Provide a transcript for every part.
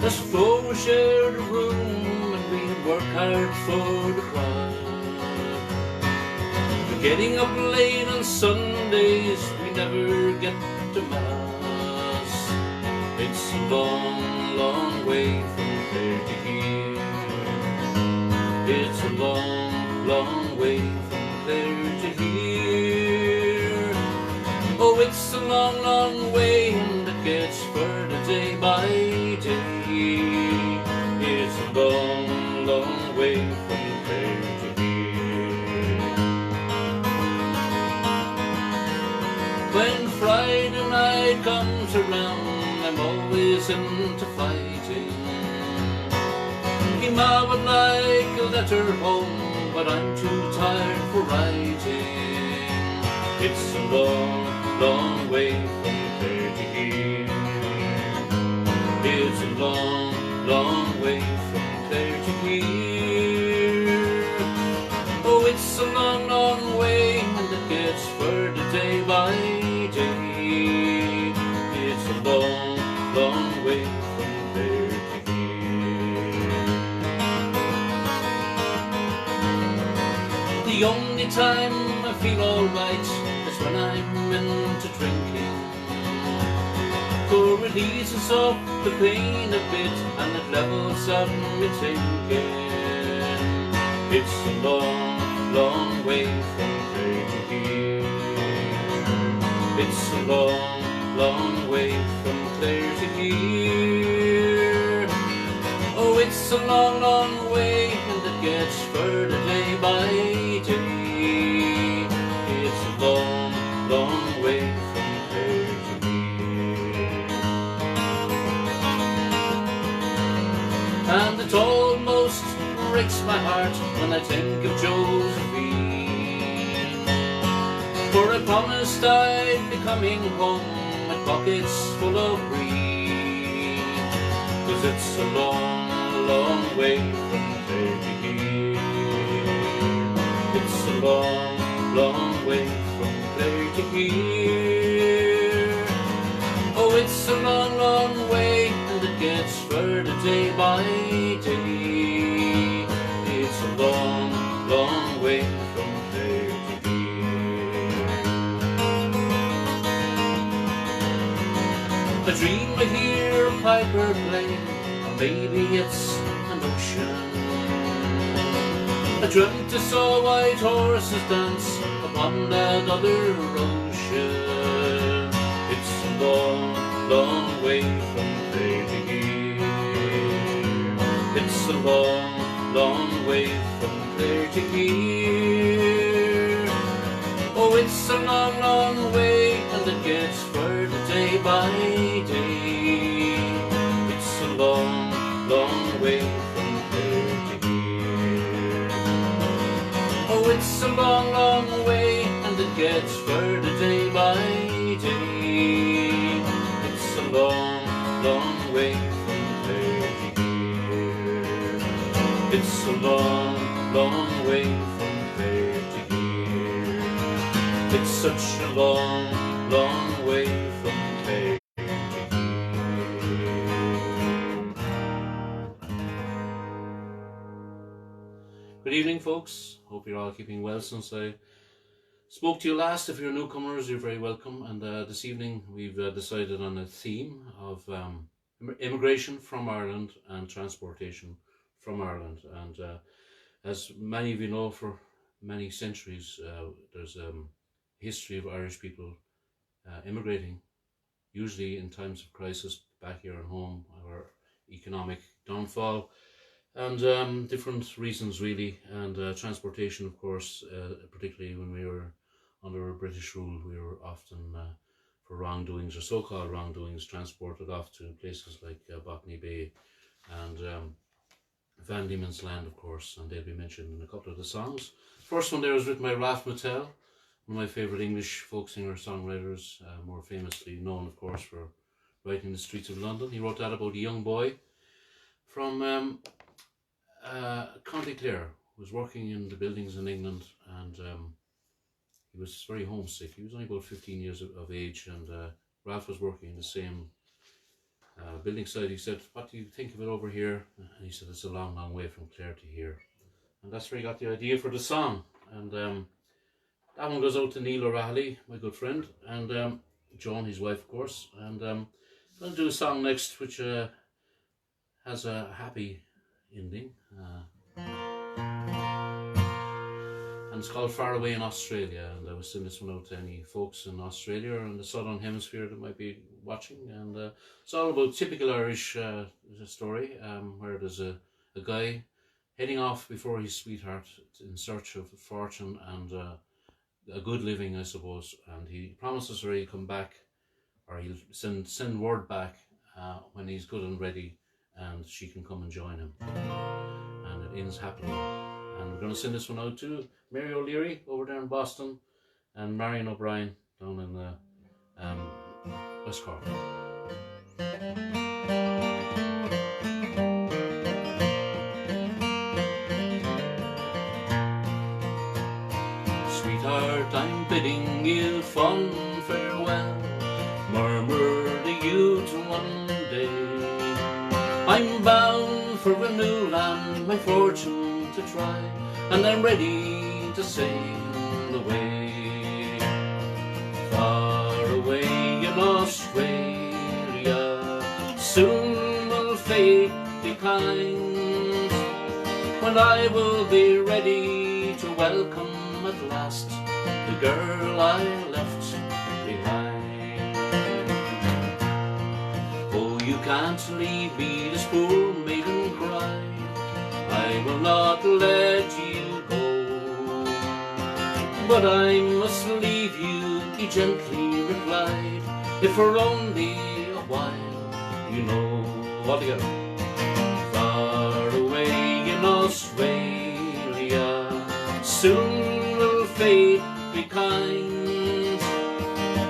As before we shared a room and we'd work hard for the crowd. Getting up late on Sundays, we never get to Mass. It's a long, long way from there to here. It's a long, long way from there to here. Oh, it's a long, long way, and it gets further day by day. It's a long, long way from there to here. When Friday night comes around, I'm always into fighting. Me ma would like a letter home, but I'm too tired for writing. It's a long, long way from there to here. It's a long, long way from there to here. Oh, it's a long, long way, and it gets further day by day. It's a long, long way from there to here. The only time I feel alright is when I'm into drinking. For it eases up the pain a bit, and it levels out me thinking. It's a long, long way from there to here. It's a long, long way from there to here. Oh, it's a long, long way, and it gets further day by day. It's a long, long way from there to here. And it almost breaks my heart when I think of Josephine. For I promised I'd be coming home with pockets full of green. 'Cause it's a long, long way from there to here. It's a long, long way from there to here. Oh, it's a long, long way, and it gets further day by day. It's a long, long way from there to here. I dream I hear a piper play, or maybe it's an ocean. I dreamt I saw white horses dance upon that other ocean. It's a long, long way from there to here. It's a long, long way from there to here. Oh, it's a long, long way, and it gets further day by day. It's a long, long way from there to here. Oh, it's a long, long way, and it gets further day by day. It's a long, long way from there to here. It's a long, long way from there to here. It's such a long, long way from there. Good evening, folks. Hope you're all keeping well since I spoke to you last. If you're newcomers, you're very welcome. And this evening we've decided on a theme of immigration from Ireland and transportation from Ireland. And as many of you know, for many centuries there's a history of Irish people immigrating, usually in times of crisis back here at home, or economic downfall, and different reasons really. And transportation, of course, particularly when we were under British rule, we were often for wrongdoings, or so-called wrongdoings, transported off to places like Botany Bay and Van Diemen's Land, of course, and they'll be mentioned in a couple of the songs. First one there was written by Ralph Mattel, one of my favourite English folk singer-songwriters, more famously known, of course, for writing The Streets of London. He wrote that about a young boy from County Clare, who was working in the buildings in England, and he was very homesick. He was only about 15 years of age, and Ralph was working in the same building site. He said, "What do you think of it over here?" And he said, "It's a long, long way from Clare to here." And that's where he got the idea for the song. And that one goes out to Neil O'Reilly, my good friend, and Joan, his wife, of course. And I'm going to do a song next which has a happy ending. And it's called Far Away in Australia. And I was sending this one out to any folks in Australia or in the Southern Hemisphere that might be watching. And it's all about typical Irish story, where there's a guy heading off before his sweetheart in search of fortune and a good living, I suppose. And he promises her he'll come back, or he'll send word back when he's good and ready, and she can come and join him. And it ends happily. And we're going to send this one out to Mary O'Leary over there in Boston, and Marion O'Brien down in West Cork. Sweetheart, I'm bidding you fond farewell, murmur the youth one day. I'm bound for a new land, my fortune to try, and I'm ready to sail away. Far away in Australia, soon will fate be kind, when I will be ready to welcome at last the girl I left behind. Oh, you can't leave me, this poor maiden cried, I will not let you go. But I must leave you, he gently replied, if for only a while, you know. All together. Far away in Australia, soon will fate be kind,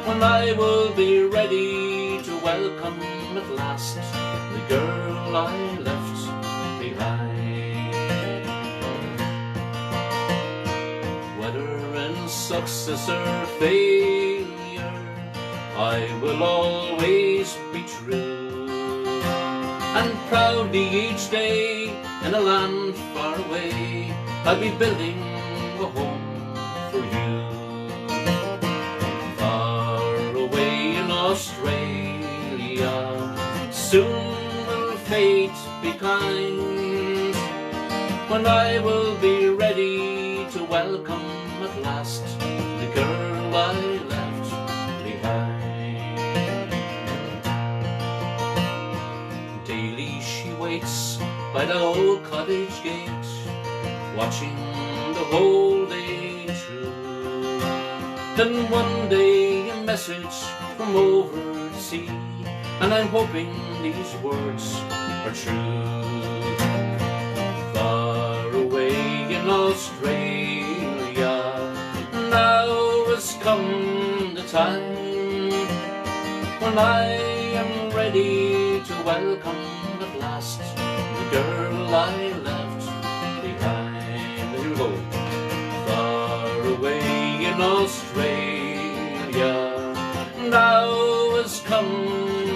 when I will be ready to welcome at last the girl I left behind. Whether in success or failure, I will always be true, and proudly each day in a land far away, I'll be building a home for you. Far away in Australia, soon will fate be kind, when I will be ready to welcome at last the girl I left behind. Daily she waits by the old cottage gate, watching the whole day through. Then one day a message from over the sea, and I'm hoping these words are true. Far away in Australia, now has come the time, when I am ready to welcome at last the girl I left behind. Here we go. Far away in Australia, now has come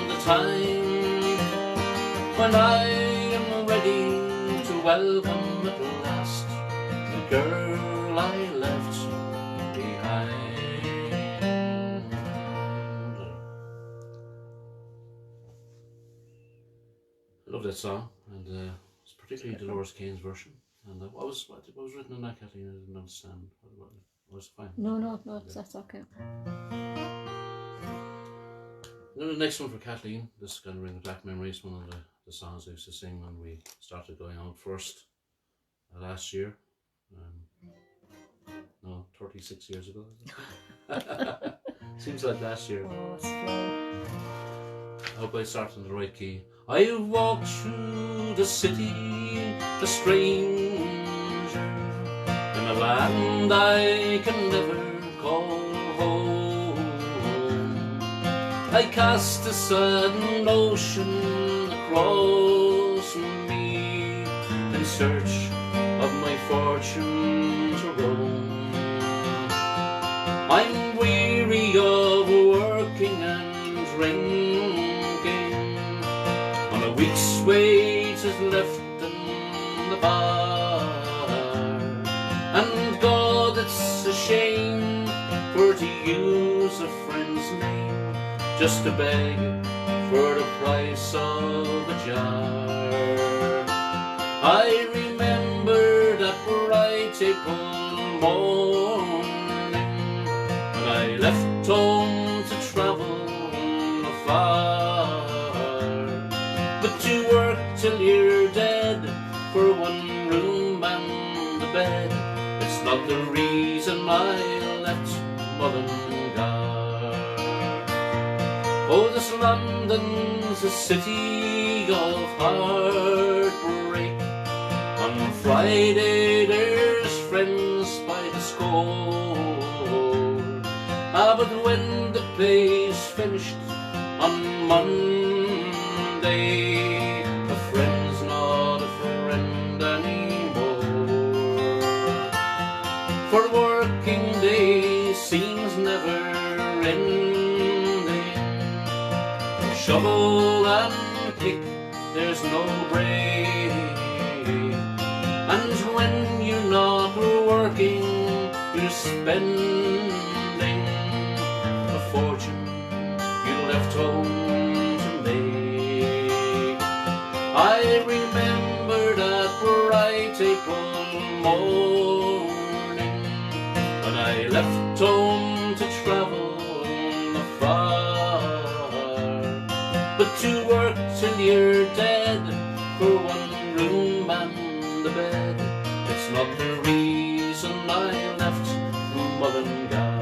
the time, when I am ready to welcome at last the girl I left behind. I love that song, and it's particularly Dolores Kane's version. And what was written in that, Kathleen? I didn't understand. What was fine? No, that's okay. Then the next one for Kathleen, this is going to bring back memories. One of the songs I used to sing when we started going out first last year. 36 years ago. Seems like last year. Oh, slow. I hope I start in the right key. I walked through the city, a stranger, in a land I can never call home. I cast a sudden notion across me, in search of my fortune to roam. I'm weary of working and drinking, weight is left in the bar. And God, it's a shame for to use a friend's name just to beg for the price of a jar. I remember that bright April morning when I left home to travel afar. But to work till you're dead for one room and a bed, it's not the reason I left Mullingar. Oh, this London's a city of heartbreak. On Friday there's friends by the score. But when the pay's finished on Monday, a friend's not a friend anymore. For working day seems never ending. Shovel and pick, there's no break. And when you're not working, you're spending a fortune you left home to make. I remember that bright April morning when I left home to travel afar. But to work till you're dead for one room and a bed, it's not the reason I left Mullingar.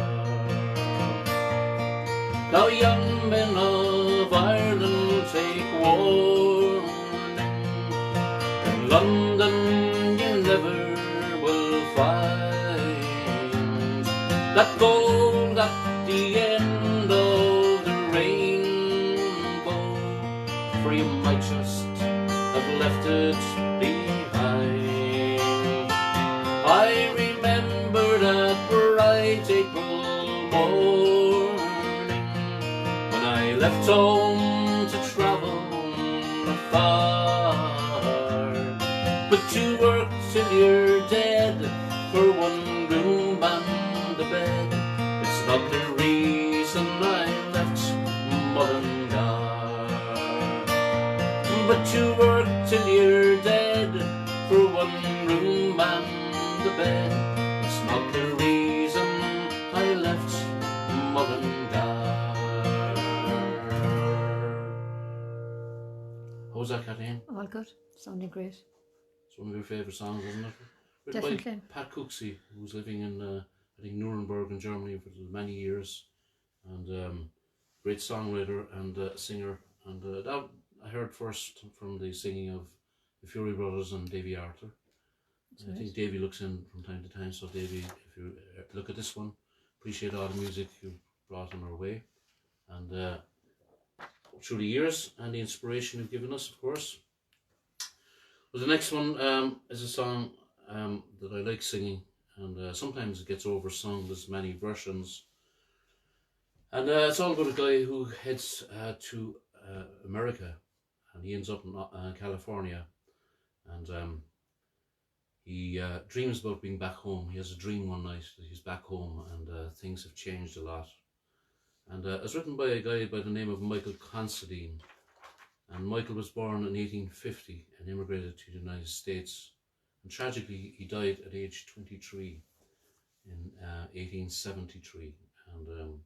Now young men of Ireland take warning. In London you never will find that gold at the end of the rainbow, for you might just have left it behind. I remember that bright April morning when I left home to travel afar. But to work till you're dead for one room and a bed, it's not the reason I left Mullingar. But to work till you're dead for one room and a bed, it's not the reason I left Mullingar. How was that, Kathleen? All good. Sounding great. It's one of your favourite songs, isn't it? Written Definitely. by Pat Cooksey, who was living in, I think, Nuremberg in Germany for many years. And great songwriter and singer. And that I heard first from the singing of the Fury Brothers and Davy Arthur. I think Davy looks in from time to time, so Davy, if you look at this one, appreciate all the music you brought on our way. And through the years and the inspiration you've given us, of course. Well, the next one is a song that I like singing, and sometimes it gets oversung. There's many versions. And it's all about a guy who heads to America, and he ends up in California, and he dreams about being back home. He has a dream one night that he's back home, and things have changed a lot. And it's written by a guy by the name of Michael Considine. And Michael was born in 1850 and immigrated to the United States. And tragically, he died at age 23 in 1873. And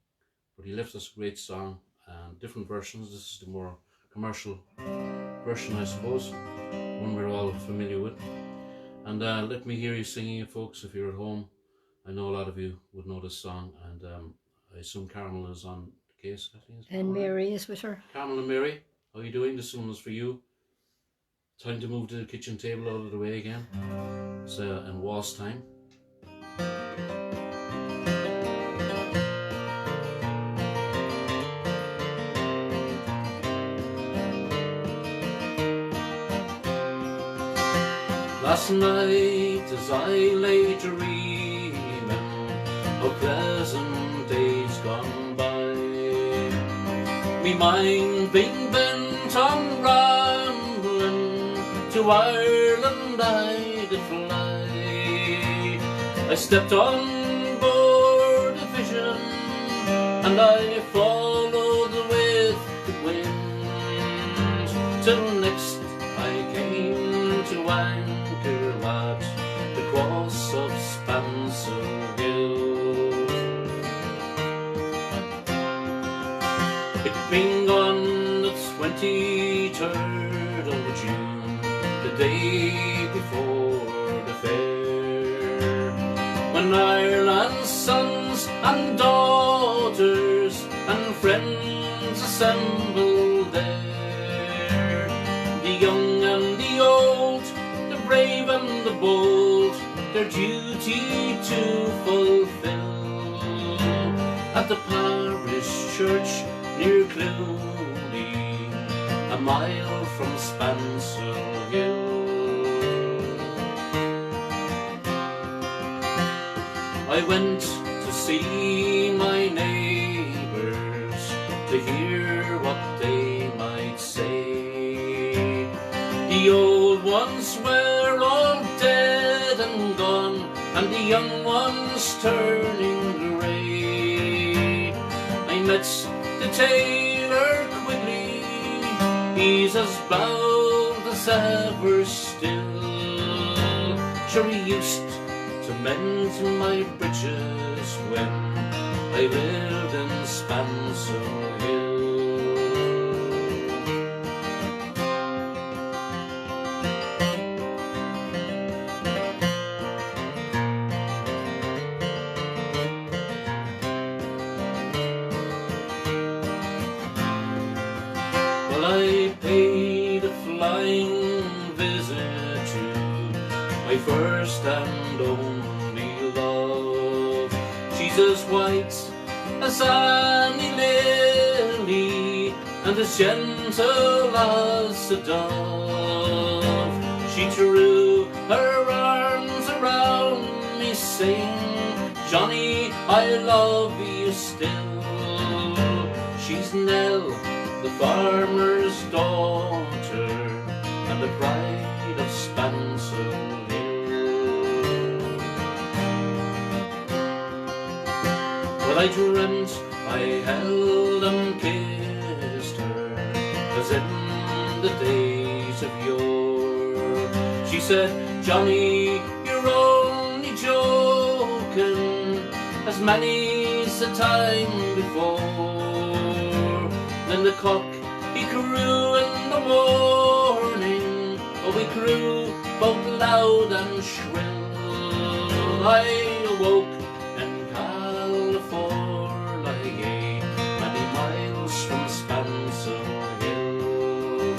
but he left us a great song and different versions. This is the more commercial version, I suppose, one we're all familiar with. And let me hear you singing it, folks, if you're at home. I know a lot of you would know this song, and I assume Carmel is on the case, Kathleen. And Mary is with her. Carmel and Mary, how are you doing? This one is for you. Time to move the kitchen table out of the way again. It's in waltz time. Last night as I lay dreaming of pleasant days gone by, me mind being bent on rambling Ireland I did fly. I stepped on board a vision, and I followed with the wind, till next I came to anchor at the cross of Spancil Hill. It being on the 23rd of June, the day before the fair, when Ireland's sons and daughters and friends assembled there, the young and the old, the brave and the bold, their duty to fulfill, at the parish church near Clooney, a mile from Spancil Hill. I went to see my neighbours, to hear what they might say. The old ones were all dead and gone, and the young ones turning grey. I met the tailor Quigley, he's as bold as ever still. Sure, he used to mend my breeches when I lived in Spancil Hill. Well, I paid a flying visit to my first and only love. She's as white as any lily and as gentle as a dove. She threw her arms around me saying, Johnny, I love you still. She's Nell, the farmer's daughter, and the pride of Spancil Hill. Well, I dreamt I held and kissed her, as in the days of yore. She said, Johnny, you're only joking, as many's the time before. Then the cock, he crew in the morning, oh, he crew both loud and shrill. I awoke in California, many miles from Spancil Hill.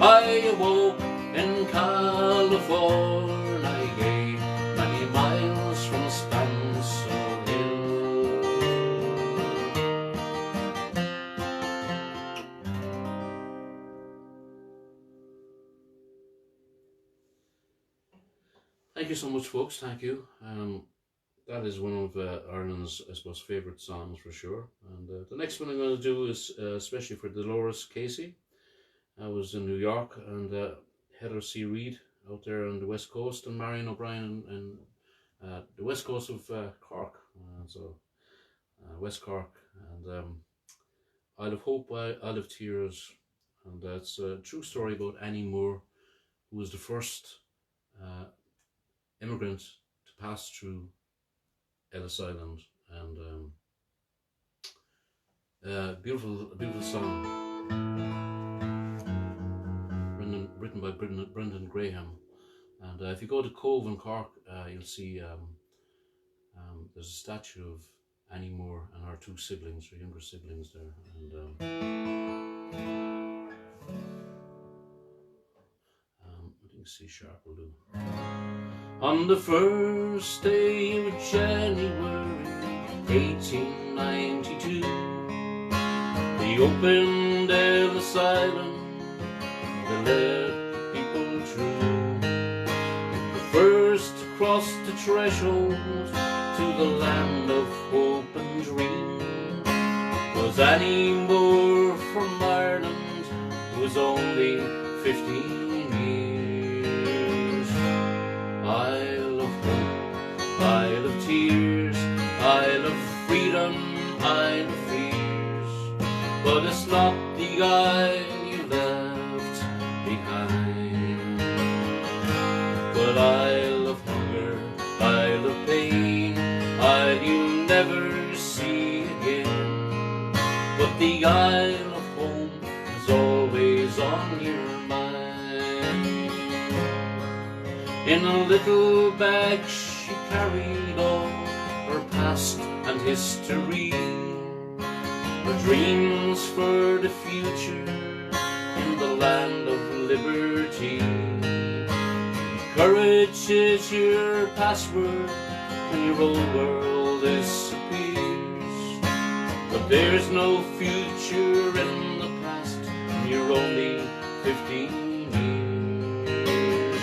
I awoke in California, many miles from Spancil Hill. Thank you so much, folks. Thank you. That is one of Ireland's, I suppose, favourite songs for sure. And the next one I'm going to do is especially for Dolores Casey. I was in New York, and Heather C. Reid out there on the west coast, and Marion O'Brien and the west coast of Cork, West Cork, and Isle of Hope, Isle of Tears, and it's a true story about Annie Moore, who was the first immigrant to pass through Ellis Island, and beautiful song, written by Brendan Graham. And if you go to Cove in Cork, you'll see there's a statue of Annie Moore and her two siblings, her younger siblings there. And I think C sharp will do. On the first day of January 1892, they opened Ellis Island, they let people through. The first crossed the threshold to the land of hope and dream was Annie Moore from Ireland, who was only 15 years. Isle of hope, Isle of tears, Isle of freedom, Isle of fears. But it's not the isle you left behind. But Isle of hunger, Isle of pain, Isle you never see again. But the Isle of home is always on your mind. In a little bag she carried all her past and history, her dreams for the future in the land of liberty. Courage is your password when your old world disappears. But there's no future in the past when you're only 15 years.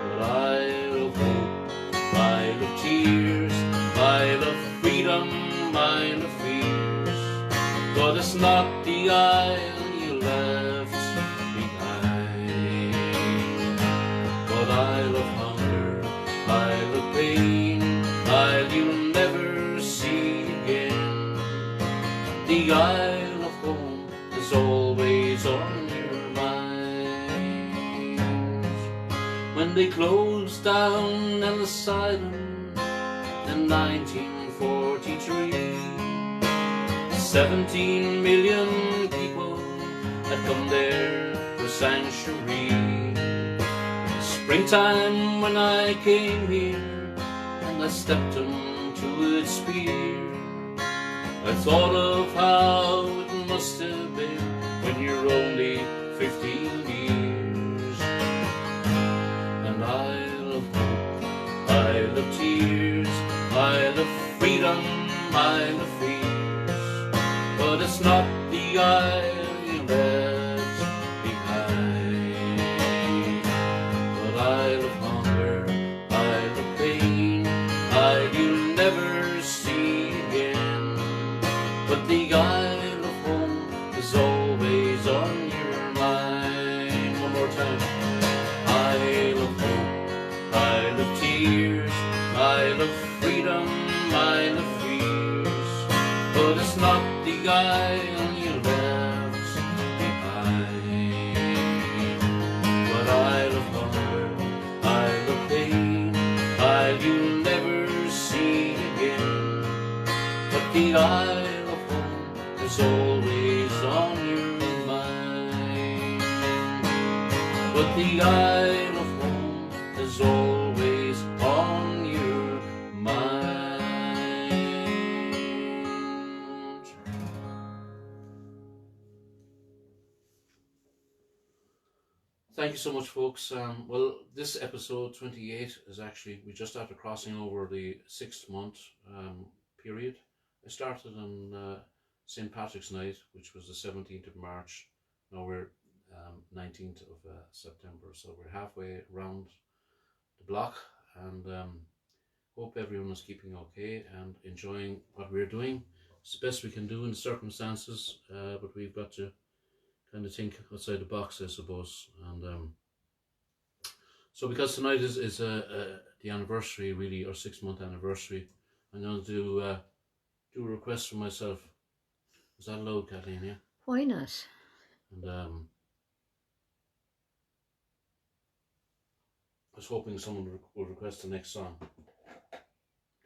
But Isle of hope, Isle of tears, Isle of freedom, Isle of fears. But it's not the isle you left behind. But Isle of hunger, Isle of pain, Isle you'll never see again. The Isle of home is always on your mind. When they closed down Ellis Island in 1943, 17 million people had come there for sanctuary. Springtime when I came here and I stepped into its pier, I thought of how it must have been when you're only 15 years. And Isle of hope, Isle of tears, Isle of freedom, Isle of fears. But it's not the isle you left behind. But Isle of hunger, Isle of pain, Isle you'll never see again. But the Isle of home is always on your mind. One more time. Isle of hope, Isle of tears, Isle of freedom, Isle of fears. But it's not the isle you left behind. But Isle of hunger, Isle of pain, Isle you'll never see again. But the Isle of home is always on your mind. But the Isle of home is always on your mind. Thank you so much, folks. Well, this episode 28 is actually, we just after crossing over the 6-month period. I started on St. Patrick's Night, which was the 17th of March. Now we're 19th of September, so we're halfway around the block, and hope everyone is keeping okay and enjoying what we're doing. It's the best we can do in the circumstances, but we've got to kind of think outside the box, I suppose. And so because tonight is the anniversary, really, our 6-month anniversary, I'm going to do a request for myself. Is that allowed, Kathleen? Yeah. Why not? And I was hoping someone would request the next song.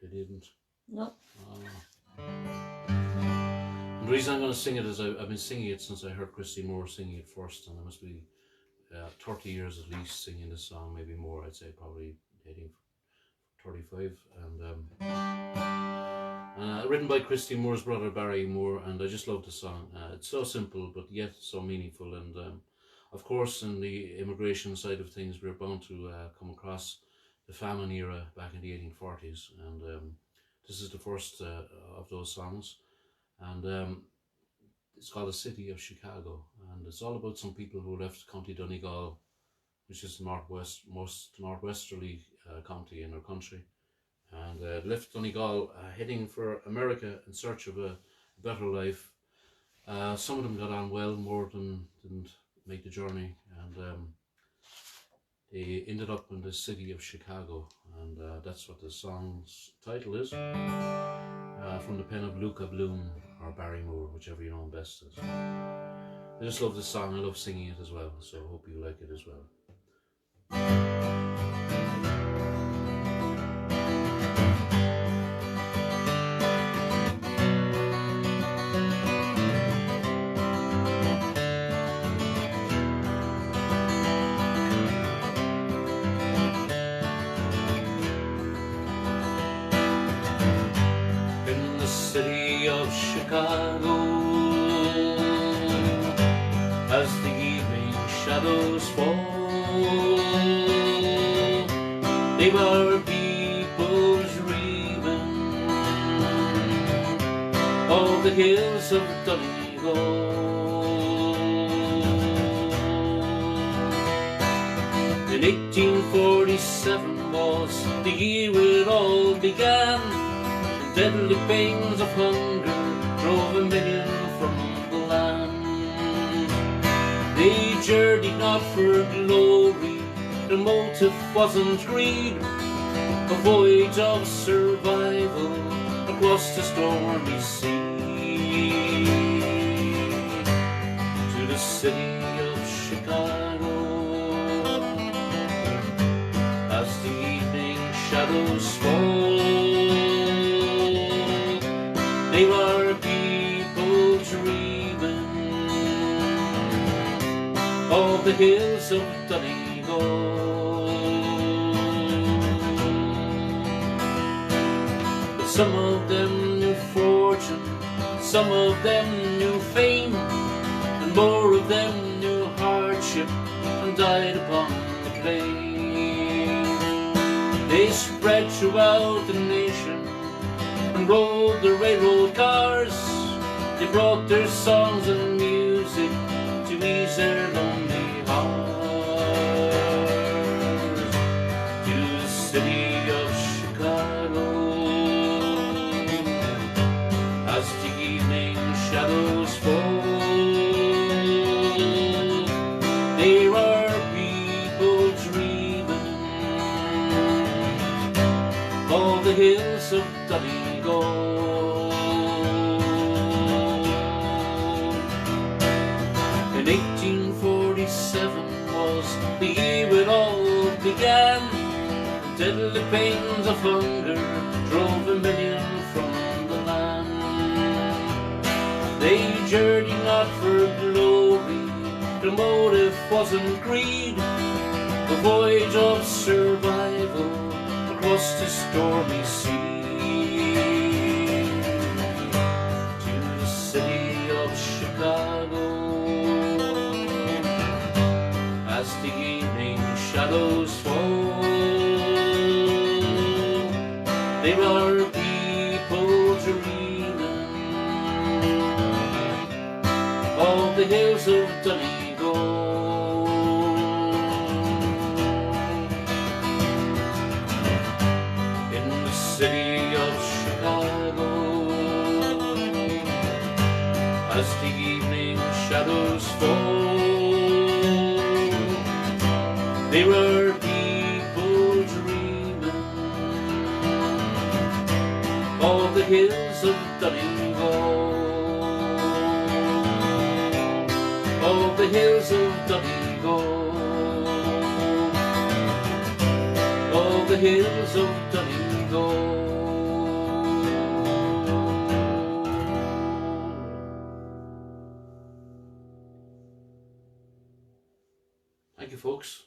They didn't. No. And the reason I'm going to sing it is I've been singing it since I heard Christy Moore singing it first, and I must be 30 years at least singing this song, maybe more. I'd say probably heading 35. And written by Christy Moore's brother Barry Moore, and I just love the song. It's so simple but yet so meaningful, and of course in the immigration side of things we're bound to come across the famine era back in the 1840s, and this is the first of those songs, and it's called The City of Chicago, and it's all about some people who left County Donegal, which is the most northwesterly county in our country, and left Donegal heading for America in search of a better life. Some of them got on well, more than didn't make the journey, and he ended up in the city of Chicago, and that's what the song's title is. From the pen of Luca Bloom or Barry Moore, whichever you know him best as. I just love this song. I love singing it as well, so I hope you like it as well. In the city of Chicago, as the evening shadows fall, they were people dreaming of the hills of Donegal. In 1847 was the year it all began. Deadly pains of hunger drove 1 million from the land. They journeyed not for glory, their motive wasn't greed. A voyage of survival across the stormy sea. To the city of Chicago, as the evening shadows fall, they were people dreaming of the hills of Donegal. But some of them knew fortune, some of them knew fame, and more of them knew hardship and died upon the plain. They spread throughout the nation and rode the railroad cars. They brought their songs and music to ease their lonely hearts. To the city of Chicago, as the evening shadows fall, they were people dreaming of the hills of Donegal. In 1847 was the year it all began. Deadly pains of hunger drove 1 million from the land. They journeyed not for glory, their motive wasn't greed. A voyage of survival across the stormy sea. To the city of Chicago, as the evening shadows fall, they were people dreaming of the hills of Donegal. In the city of Chicago, as the evening shadows fall, they were people dreaming of the hills of Donegal. Of the hills of Donegal. Of the hills of Donegal. Thank you, folks.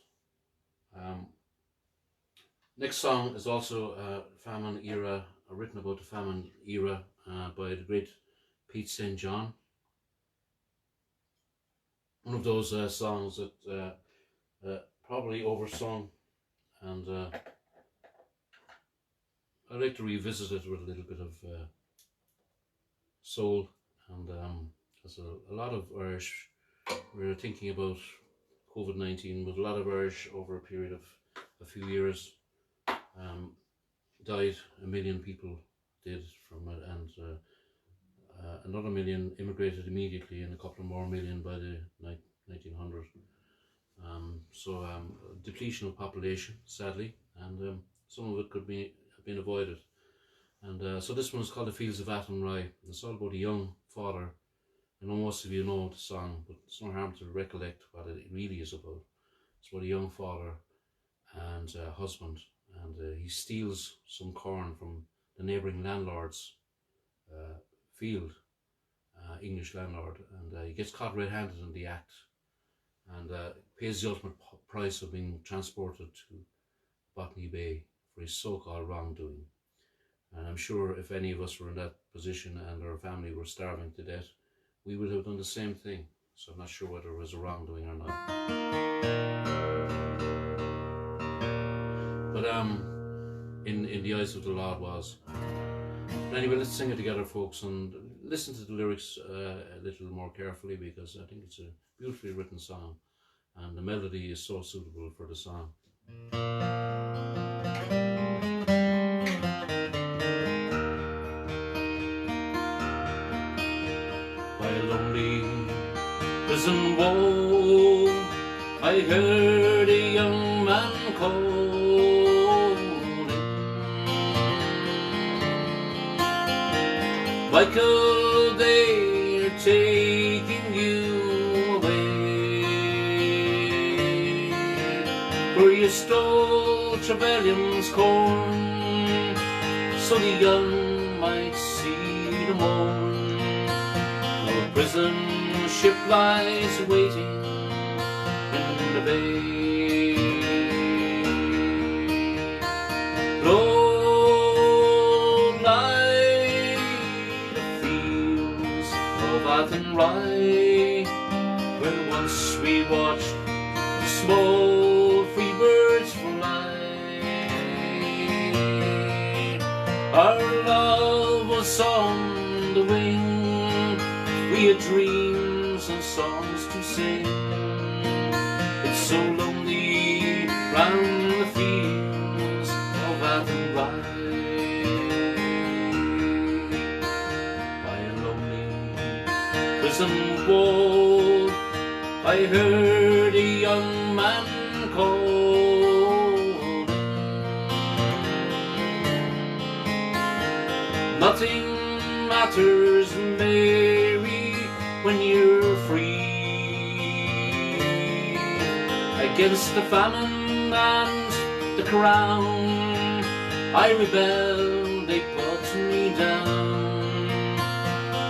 Next song is also a famine era, written about the famine era by the great Pete St. John. One of those songs that probably oversung, and I like to revisit it with a little bit of soul. And there's a lot of Irish, we're thinking about COVID-19, but a lot of Irish over a period of a few years died. 1 million people did from it, and another 1 million immigrated immediately, and a couple of more million by the 1900s. Depletion of population, sadly, and some of it could have been avoided. And so this one is called the Fields of Athenry. It's all about a young father. I know most of you know the song, but it's no harm to recollect what it really is about. It's about a young father and husband, and he steals some corn from the neighbouring landlord's field, English landlord, and he gets caught red-handed in the act, and pays the ultimate price of being transported to Botany Bay for his so-called wrongdoing. And I'm sure if any of us were in that position and our family were starving to death, we would have done the same thing. So I'm not sure whether it was a wrongdoing or not. But in the eyes of the law it was. But anyway, let's sing it together, folks, and listen to the lyrics a little more carefully, because I think it's a beautifully written song, and the melody is so suitable for the song. By a lonely prison wall, I heard a young man calling, Michael, they're taking you away, for you stole Trevelyan's corn, so the young might see the morn. A prison ship lies waiting in the bay. Low lie the fields of Athenry, where once we watched the small free birds fly. Our love was on the wing, we had dreams and songs to sing. It's so lonely round the fields of Athenry. By a lonely prison wall, I heard a young man calling. Nothing matters, Mary, when you're free. Against the famine and the crown, I rebelled, they put me down.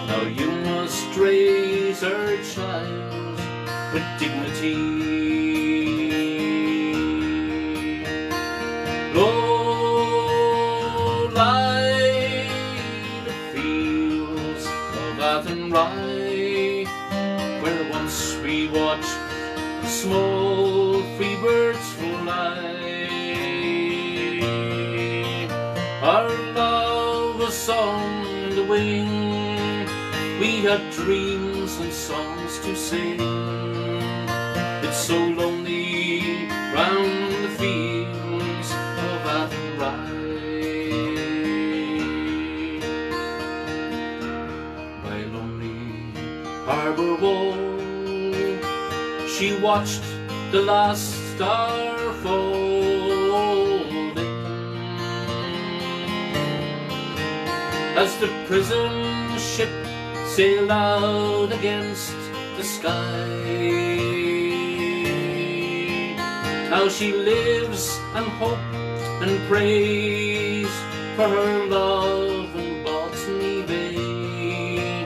Now you must raise our child with dignity. Low lie the fields of Athenry, where once we watched the small free birds fly. Our love was on the wing, we had dreams and songs to sing. It's so lonely round the fields of Athenry. By a lonely harbour wall, she watched the last star falling, as the prison ship sailed out against the sky. Now she lives and hopes and prays for her love in Botany Bay.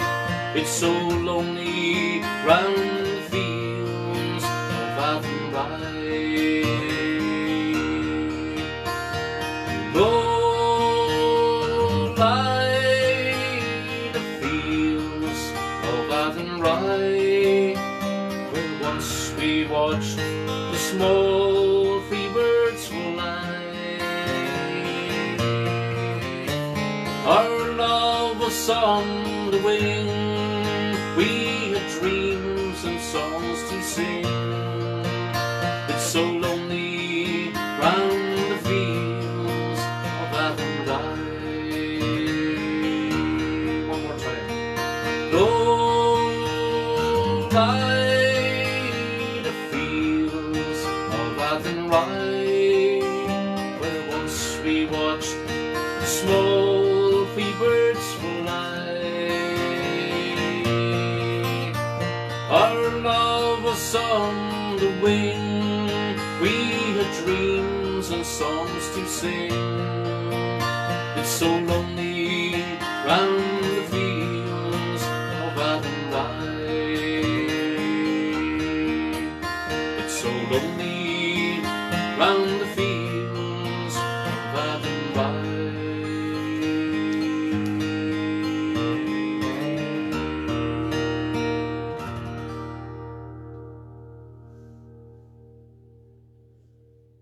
It's so lonely round the fields of Athenry. Low lie the fields of Athenry, where once we watched the small free birds fly. Our love was on the wing, we had dreams and songs to sing. It's so lonely round the fields of Athenry. One more time. Low lie the fields sing. It's so lonely round the fields of Athenry. It's so lonely round the fields of Athenry.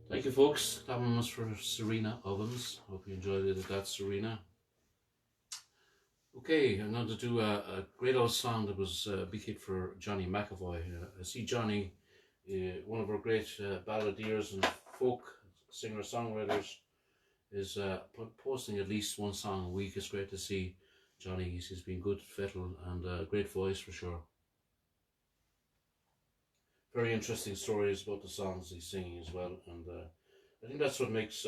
Thank you, folks. That one was for Serena Ovens. Hope you enjoyed it at that, Serena. Okay, I'm going to do a great old song that was a big hit for Johnny McAvoy. I see Johnny, one of our great balladeers and folk singer-songwriters, is posting at least one song a week. It's great to see Johnny. He's been good fiddle and a great voice for sure. Very interesting stories about the songs he's singing as well, and I think that's what makes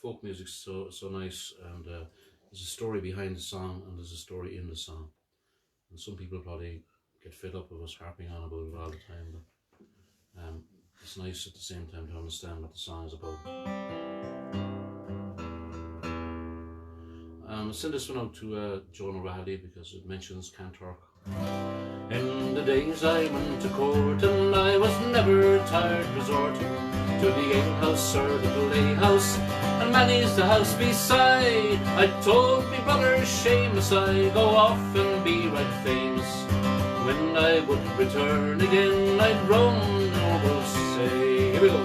folk music so nice. And there's a story behind the song, and there's a story in the song. And some people probably get fed up with us harping on about it all the time, but it's nice at the same time to understand what the song is about. I'll send this one out to Joan O'Reilly because it mentions Cantork. In the days I went to court, and I was never tired resorting to the alehouse or the playhouse, and many's the house beside. I told me brother Seamus I'd go off and be right famous. When I would return again, I'd roam the noble say. Here we go.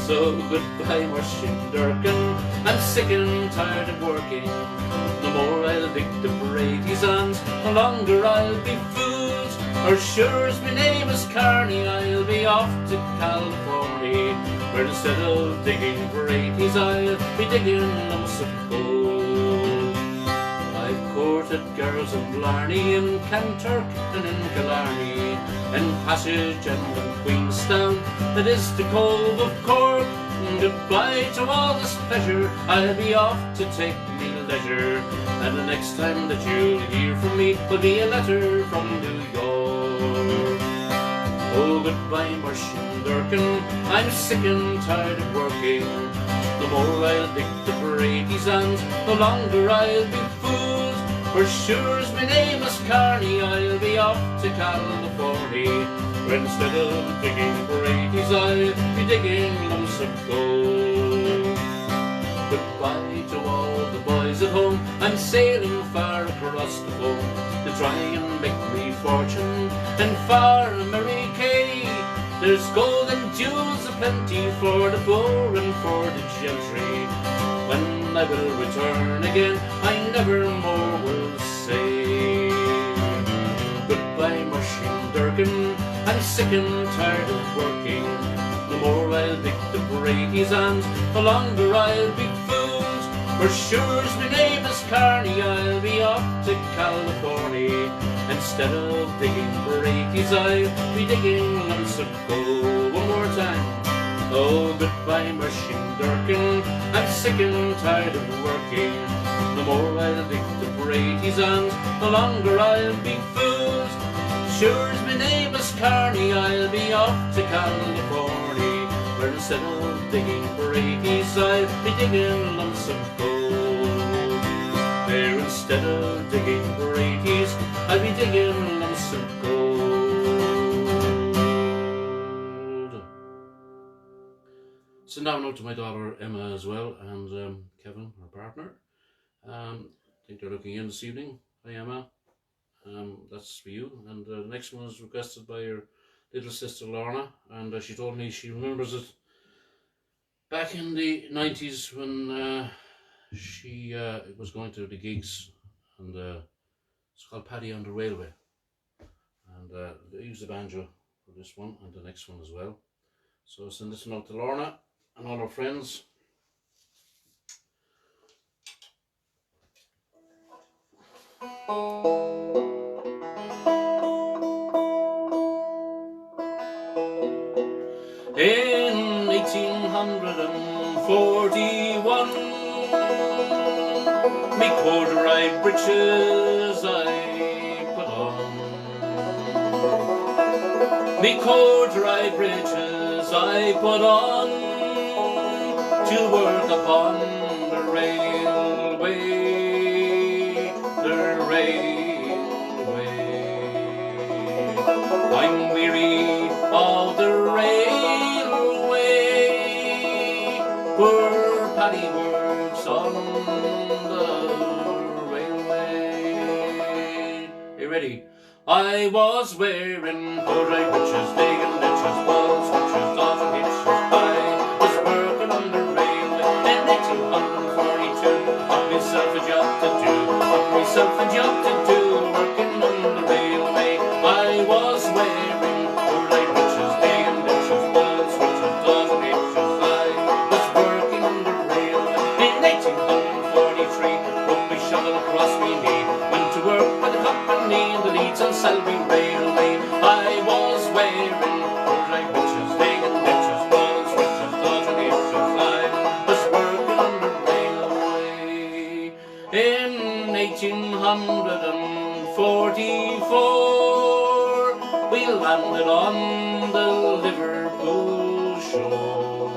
So goodbye, Mursheen Durkin, I'm sick and tired of working. No more I'll dig the Brady's hands, no longer I'll be fooled. Or sure as my name is Carney, I'll be off to California, where instead of digging Brady's, I'll be digging lumps of gold. I've courted girls in Blarney, in Cantork and in Killarney, in Passage and in Queenstown, that is the Cove of Cork. Goodbye to all this pleasure, I'll be off to take me leisure, and the next time that you'll hear from me will be a letter from New York. Oh, goodbye, Mursheen Durkin, I'm sick and tired of working. No more I'll dig the Brady's hands, no longer I'll be fooled. For sure as my name is Carney, I'll be off to California, where instead of digging Brady's, I'll be digging lumps of gold. Goodbye to all the boys at home, I'm sailing far across the foam to try and make me fortune in far America. There's gold and jewels aplenty for the poor and for the gentry. When I will return again, I never more will say. Goodbye, Mursheen Durkin, I'm sick and tired of working. No more I'll dig the Brady's hands, no longer I'll be fooled. For sure as my name is Carney, I'll be off to California. Instead of digging Brady's, I'll be digging lumps of gold. One more time. Oh, goodbye, Mursheen Durkin, I'm sick and tired of working. No more I'll dig the Brady's hands, no longer I'll be fooled. Sure as my name is Carney, I'll be off to California, where instead of digging Brady's, I'll be digging lumps of gold. There instead of digging Brady's, I'll be digging lumps of gold. Send down a note to my daughter Emma as well, and Kevin, her partner. I think they're looking in this evening. Hi Emma. That's for you. And the next one was requested by your little sister Lorna, and she told me she remembers it back in the 90s when she was going to the gigs, and it's called Paddy on the Railway, and they used the banjo for this one and the next one as well. So send this one out to Lorna and all our friends. In 1841, me corduroy breeches I put on. Me corduroy breeches I put on to work upon the railway, the railway. I'm weary of the railway, poor Paddy works on the railway. Hey, ready? I was wearing corduroy breeches, digging ditches, balls, switches, dogs and hitches. I was working on the railway in 1842. Got myself a job to do, working on the railway. I was wearing corduroy breeches, digging ditches, balls, switches, dogs and hitches. I was working on the railway in 1843. Broke my shovel across my knee, went to work for the company in the Leeds and Selby Railway. I was wearing corduroy breeches, digging ditches, balls, switches, dogs and hitches. I was working on the railway. In 1844, we landed on the Liverpool shore.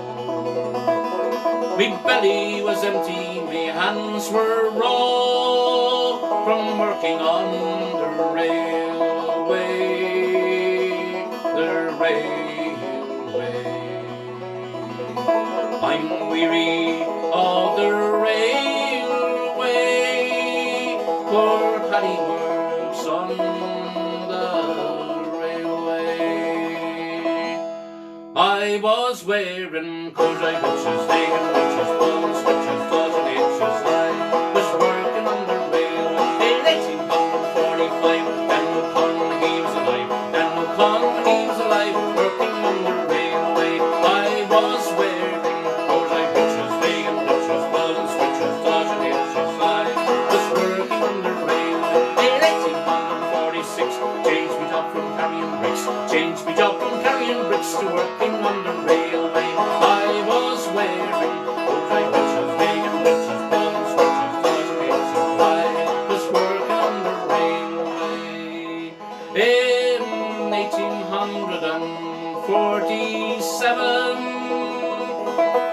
My belly was empty, my hands were raw from working on the railway, the railway. I'm weary of the railway, poor Paddy works on the railway. I was wearing corduroy breeches, digging ditches, balls, switches, dogs and hitches. I was working on the railway in 1845. Dan O'Connor, he was alive. Dan O'Connor, he was alive, working on the railway. I was wearing corduroy breeches, digging ditches, balls, switches, dogs and hitches. I was working on the railway in 1846. Changed me job from carrying bricks, changed me job from carrying bricks to working on the railway. I was wearing corduroy breeches, digging ditches, balls, switches, dogs and hitches. I was working on the railway. In 1847,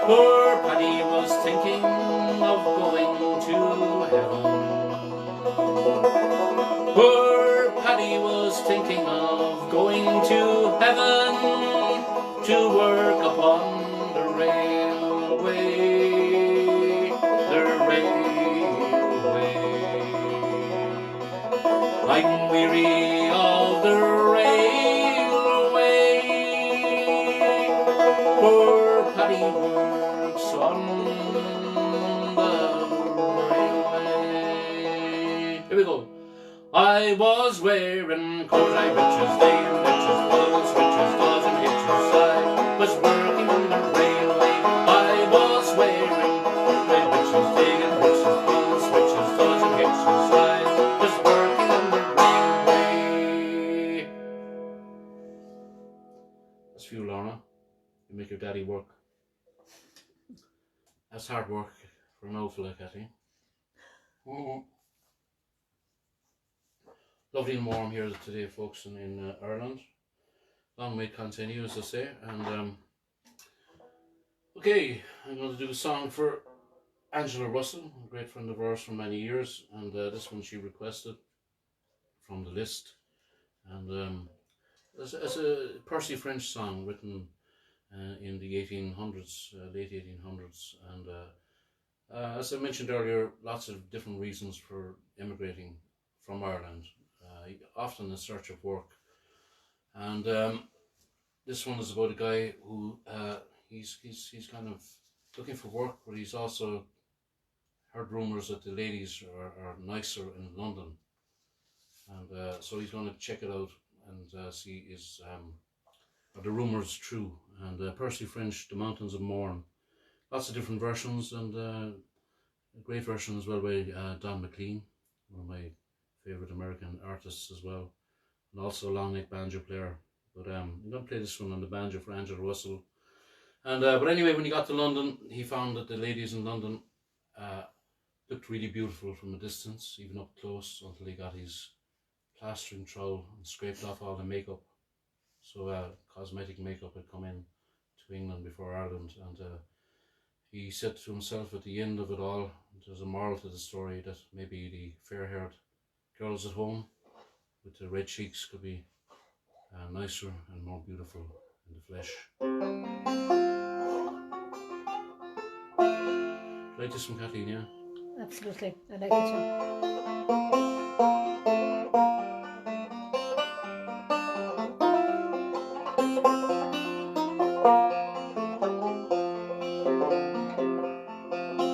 poor Paddy was thinking of going to heaven. Poor Paddy was thinking of going to heaven to work upon the railway, the railway. I'm weary of the railway, poor Paddy works on the railway. Here we go. I was wearing corduroy breeches, digging ditches, balls, switches, dogs and hitches. I was working on the railway. I was wearing corduroy breeches, digging ditches, balls, switches, dogs and hitches. I was working on the railway. That's for you, Lorna. You make your daddy work. That's hard work for an old fella, Cathy. Lovely and warm here today, folks, in Ireland. Long may it continue, as I say. And okay, I'm going to do a song for Angela Russell, a great friend of ours for many years, and this one she requested from the list. And it's a Percy French song written in the 1800s, late 1800s, and as I mentioned earlier, lots of different reasons for immigrating from Ireland. Often in search of work, and this one is about a guy who he's kind of looking for work, but he's also heard rumours that the ladies are nicer in London, and so he's going to check it out and see are the rumours true. And Percy French, The Mountains of Mourne, lots of different versions, and a great version as well by Don McLean, one of my favourite American artists as well, and also a long neck banjo player. But I'm going to play this one on the banjo for Angela Russell. And but anyway, when he got to London, he found that the ladies in London looked really beautiful from a distance, even up close, until he got his plastering trowel and scraped off all the makeup. So cosmetic makeup had come in to England before Ireland, and he said to himself at the end of it all, there's a moral to the story, that maybe the fair-haired girls at home with the red cheeks could be nicer and more beautiful in the flesh. Like this one, Kathleen, yeah? Absolutely. I like it too.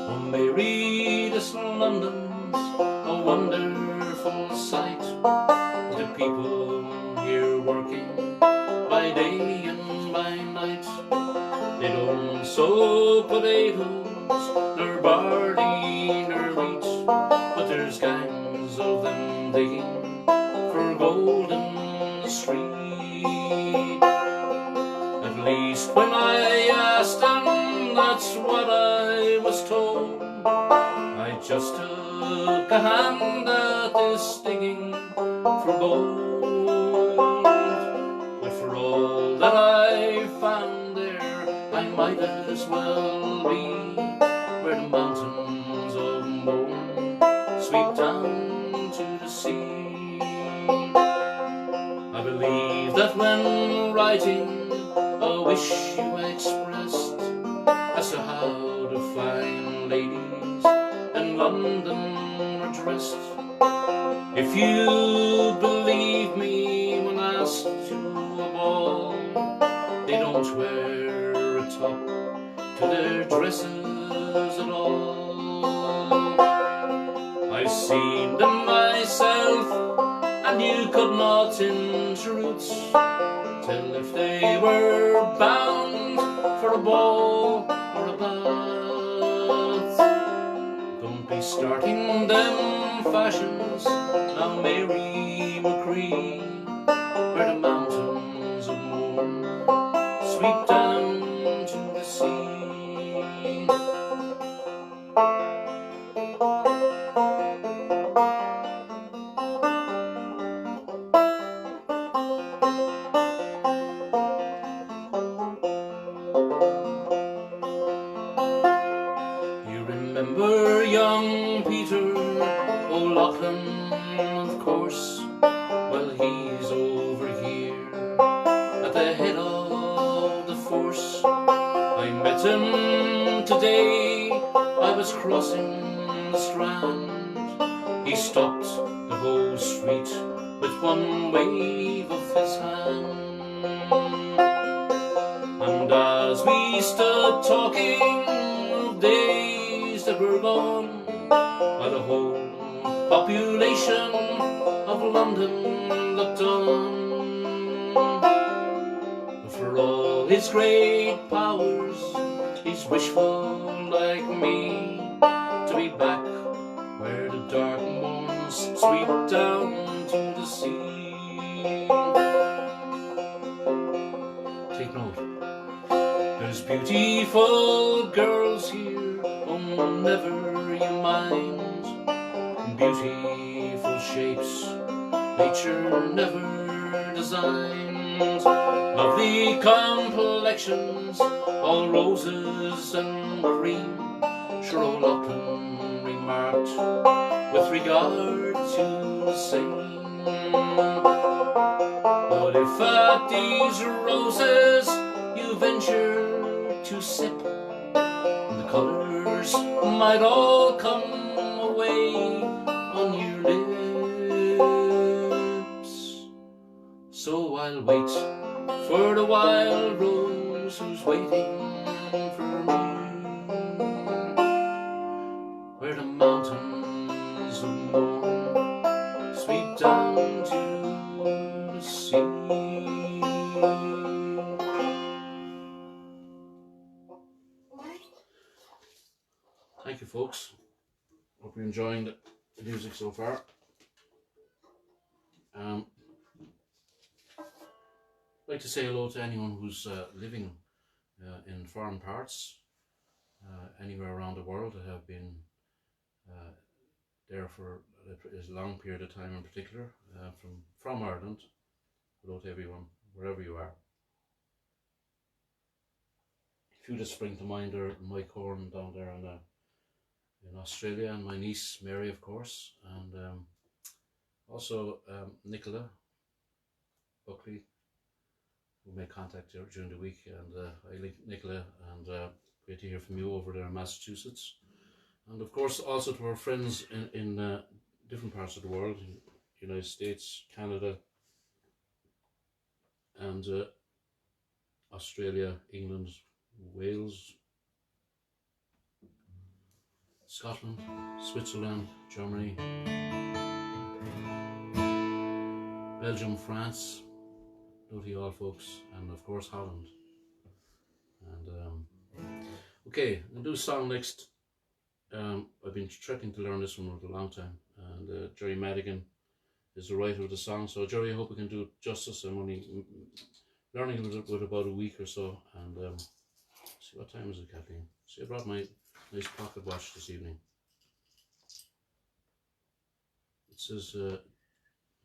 Oh, Mary, this London's a wonderful sight. The people here working by day and by night. They don't sow potatoes, nor barley, nor wheat, but there's gangs of them digging for gold in the street. At least when I asked them, that's what I was told. I just took a hand at this digging for gold. But for all that I found there, I might as well be where the mountains of Mourne sweep down to the sea. I believe that when writing a wish you expressed as to how the fine ladies in London are dressed, if you believe me when asked to a ball, they don't wear a top to their dresses at all. I've seen them myself, and you could not in truth tell if they were bound for a ball or a bath. Don't be starting them fashions now, Mary McCree, where the mountains of Mourne sweep down to the sea. Remember young Peter O'Loughlin, of course? Well, he's over here at the head of the force. I met him today, I was crossing the Strand. He stopped the whole street with one wave of his hand. And as we stood talking of days that were gone, while the whole population of London looked on, for all his great powers, he's wishful like me to be back where the dark morns sweep down to the sea. Take note, there's beautiful girls here, oh never you mind. Beautiful shapes nature never designed. Lovely complexions, all roses and cream. Sure O'Loughlin remarked with regard to the same. But if at these roses you venture to sip, the colours might all come away on your lips. So I'll wait for the wild rose who's waiting for me, where the mountains of Mourne sweep down to the sea. Thank you, folks. Hope you're enjoying the music so far. I'd like to say hello to anyone who's living in foreign parts, anywhere around the world that have been there for a long period of time in particular, from Ireland. Hello to everyone, wherever you are. few that spring to mind are Mike Horn down there in Australia, and my niece Mary, of course, and also Nicola Buckley, who made contact during the week, and I like Nicola, and great to hear from you over there in Massachusetts, and of course also to our friends in different parts of the world, United States, Canada, and Australia, England, Wales, Scotland, Switzerland, Germany, Belgium, France, hello to you all folks, and of course Holland. And okay, I'll do a song next. I've been trying to learn this one for a long time, and Jerry Madigan is the writer of the song, so Jerry, I hope we can do it justice. I'm only learning it with about a week or so, and see, what time is it, Kathleen? See, I brought my nice pocket watch this evening. It says, what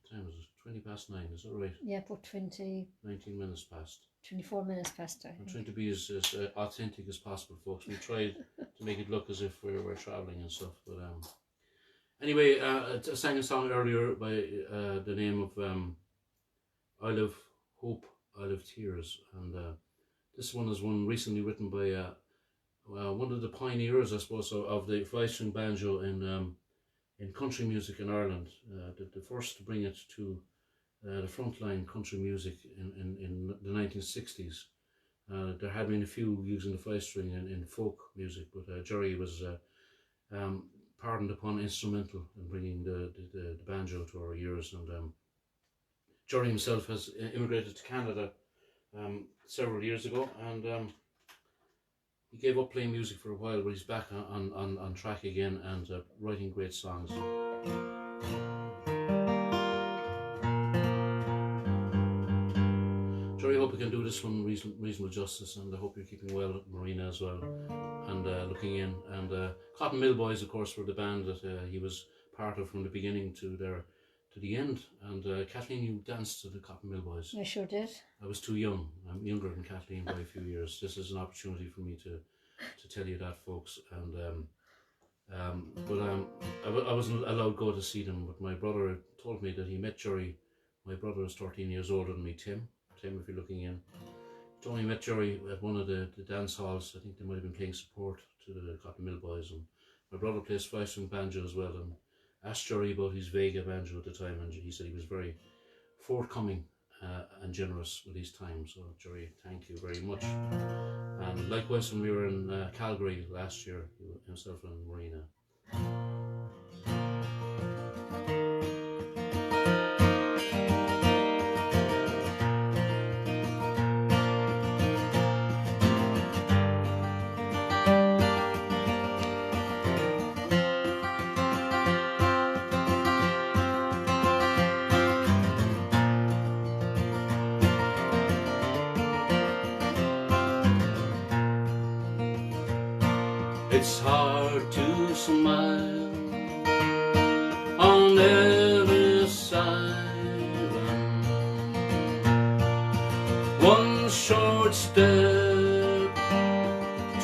time is it? 20 past 9, is that right? Yeah, put 19 minutes past. 24 minutes past. I'm trying to be as authentic as possible, folks. We tried to make it look as if we're travelling and stuff, but anyway, I sang a song earlier by the name of Isle of Hope, Isle of Tears, and this one is one recently written by one of the pioneers, I suppose, of the five-string banjo in country music in Ireland. The first to bring it to the frontline country music in the 1960s. There had been a few using the five-string in folk music, but Jerry was pardoned upon instrumental in bringing the banjo to our ears, and Jerry himself has immigrated to Canada several years ago, and he gave up playing music for a while, but he's back on track again and writing great songs. Jerry, I hope we can do this one reasonable justice, and I hope you're keeping well, Marina, as well, and looking in. And Cotton Mill Boys, of course, were the band that he was part of from the beginning to the end. And Kathleen, you danced to the Cotton Mill Boys. I sure did. I was too young. I'm younger than Kathleen by a few years. This is an opportunity for me to tell you that, folks. And I wasn't allowed to go to see them, but my brother told me that he met Jerry. My brother is 13 years older than me, Tim, if you're looking in. He told me he met Jerry at one of the dance halls. I think they might have been playing support to the Cotton Mill Boys, and my brother plays five-string banjo as well, and asked Jerry about his Vega banjo at the time, and he said he was very forthcoming and generous with his time. So Jerry, thank you very much. And likewise, when we were in Calgary last year, himself and Marina. It's hard to smile on Ellis Island. One short step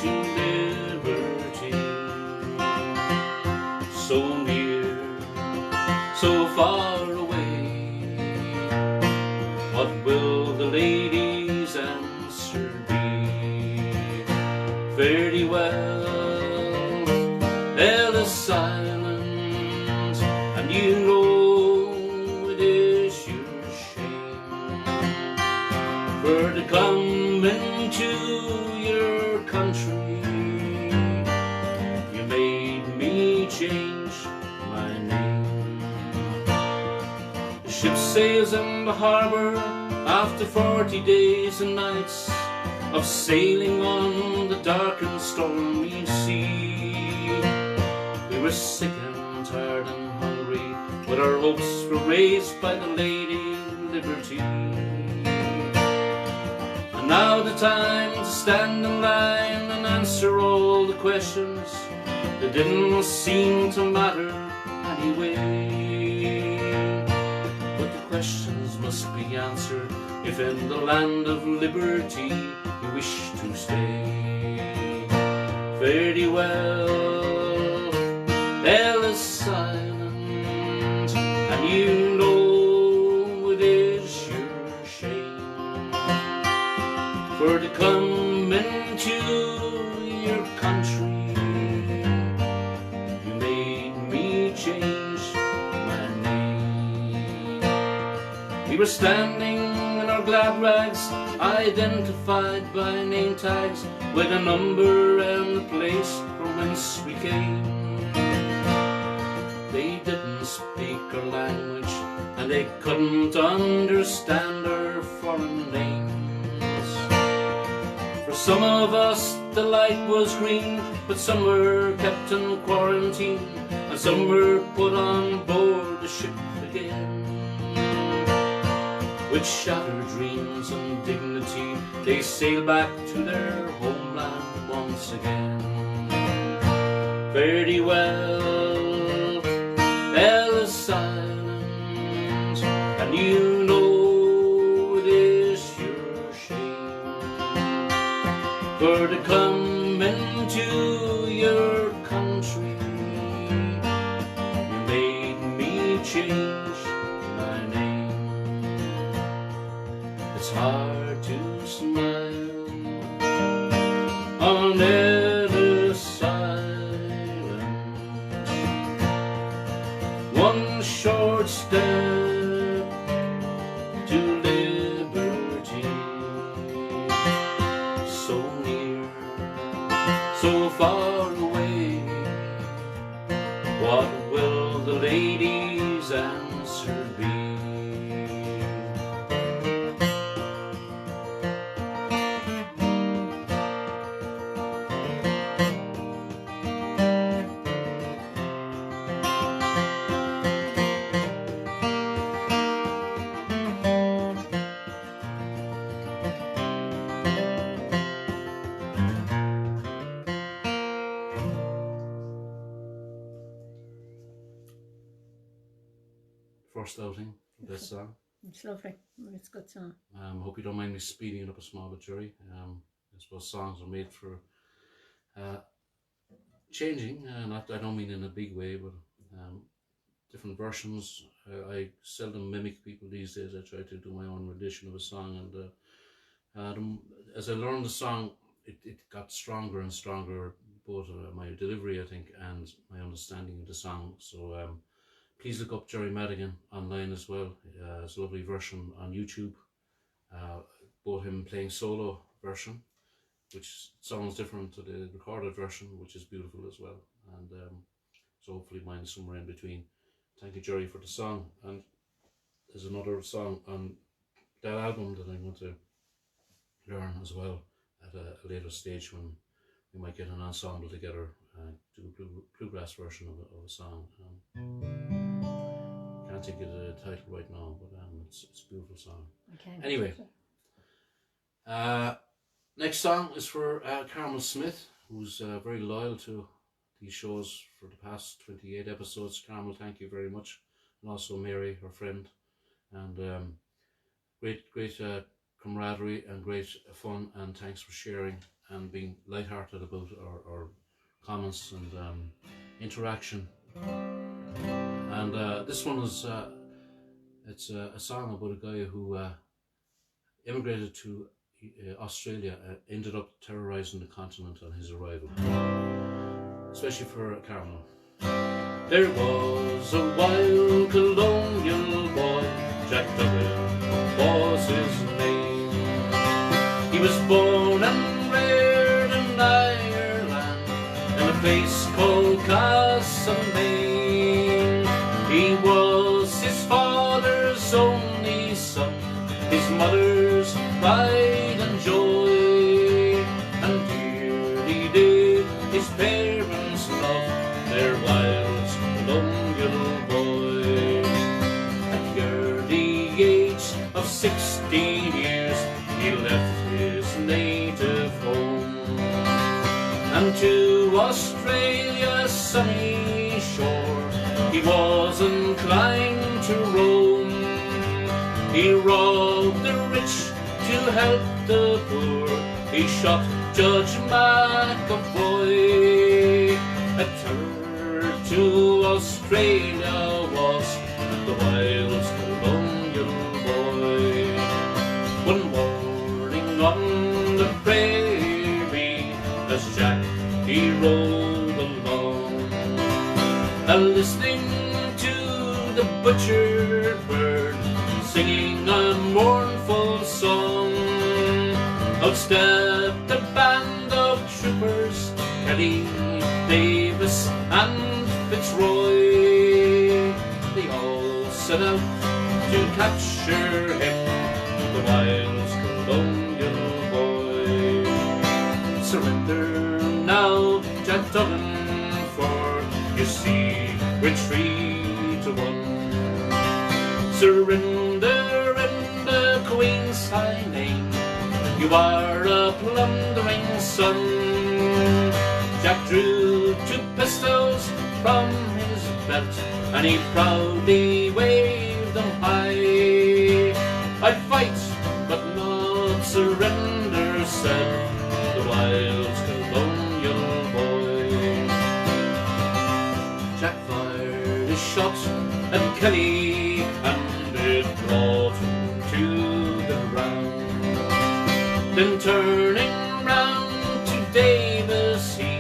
to liberty, so near, so far away. What will the lady's answer be? Fare thee well, Ellis Island, and you know it is your shame for to come into your country. You made me change my name. The ship sails in the harbour after 40 days and nights of sailing on the dark and stormy sea. We were sick and tired and hungry, but our hopes were raised by the Lady Liberty. And now the time to stand in line and answer all the questions that didn't seem to matter anyway. But the questions must be answered if in the land of liberty you wish to stay. fare thee well, Ellis Island, and you know it is your shame for to come into your country. You made me change my name. We were standing in our glad rags, identified by name tags, with a number and the place from whence we came. They didn't speak our language, and they couldn't understand our foreign names. For some of us the light was green, but some were kept in quarantine, and some were put on board the ship again. With shattered dreams and dignity, they sail back to their homeland once again. Fare thee well, Ellis Island, and you know it is your shame for to come into your country. You made me change my name. It's hard to smile on Ellis Island. One short step to liberty, so near, so far away. What will the lady's answer be? First outing of this song. It's lovely. It's a good song. Hope you don't mind me speeding it up a small bit, Jerry. I suppose songs are made for changing, I don't mean in a big way, but different versions. I seldom mimic people these days. I try to do my own rendition of a song, and as I learned the song, it got stronger and stronger, both my delivery, I think, and my understanding of the song. So please look up Jerry Madigan online as well. It's a lovely version on YouTube. Both him playing solo version, which sounds different to the recorded version, which is beautiful as well. And so hopefully mine is somewhere in between. Thank you, Jerry, for the song. And there's another song on that album that I'm going to learn as well at a later stage, when we might get an ensemble together, do a bluegrass version of a song. Can't think of the title right now, but it's a beautiful song. Okay. Anyway, next song is for Carmel Smith, who's very loyal to these shows for the past 28 episodes. Carmel, thank you very much. And also Mary, her friend. And great camaraderie and great fun, and thanks for sharing and being lighthearted about our comments and interaction. And this one is it's a song about a guy who immigrated to Australia, ended up terrorizing the continent on his arrival, especially for Carmel. There was a wild colonial boy, Jack Duggan was his name. He was born and reared in Ireland, in a place called Castlemaine. He was his father's only son, his mother's pride and joy, and dearly did his parents love their wild colonial boy. At the early age of 16 years, he left his native home, and to Australia's sunny shore he was inclined to roam. He robbed the rich to help the poor, he shot Judge McAvoy. A tour to Australia was the Wild Colonial Boy. One morning on the prairie, as Jack he rode along, listening to the butchered bird singing a mournful song. Out stepped a band of troopers, Kelly, Davis and Fitzroy. They all set out to capture him, the Wild Colonial Boy. Surrender now, Jack Duggan, for you see we're 3-1. Surrender in the Queen's high name, you are a plundering son. Jack drew 2 pistols from his belt, and he proudly waved them high. I'd fight, but not surrender, said the Wild Colonial Boy. Jack fired his shot at Kelly, and it brought him to the ground. Then turning round to Davis, he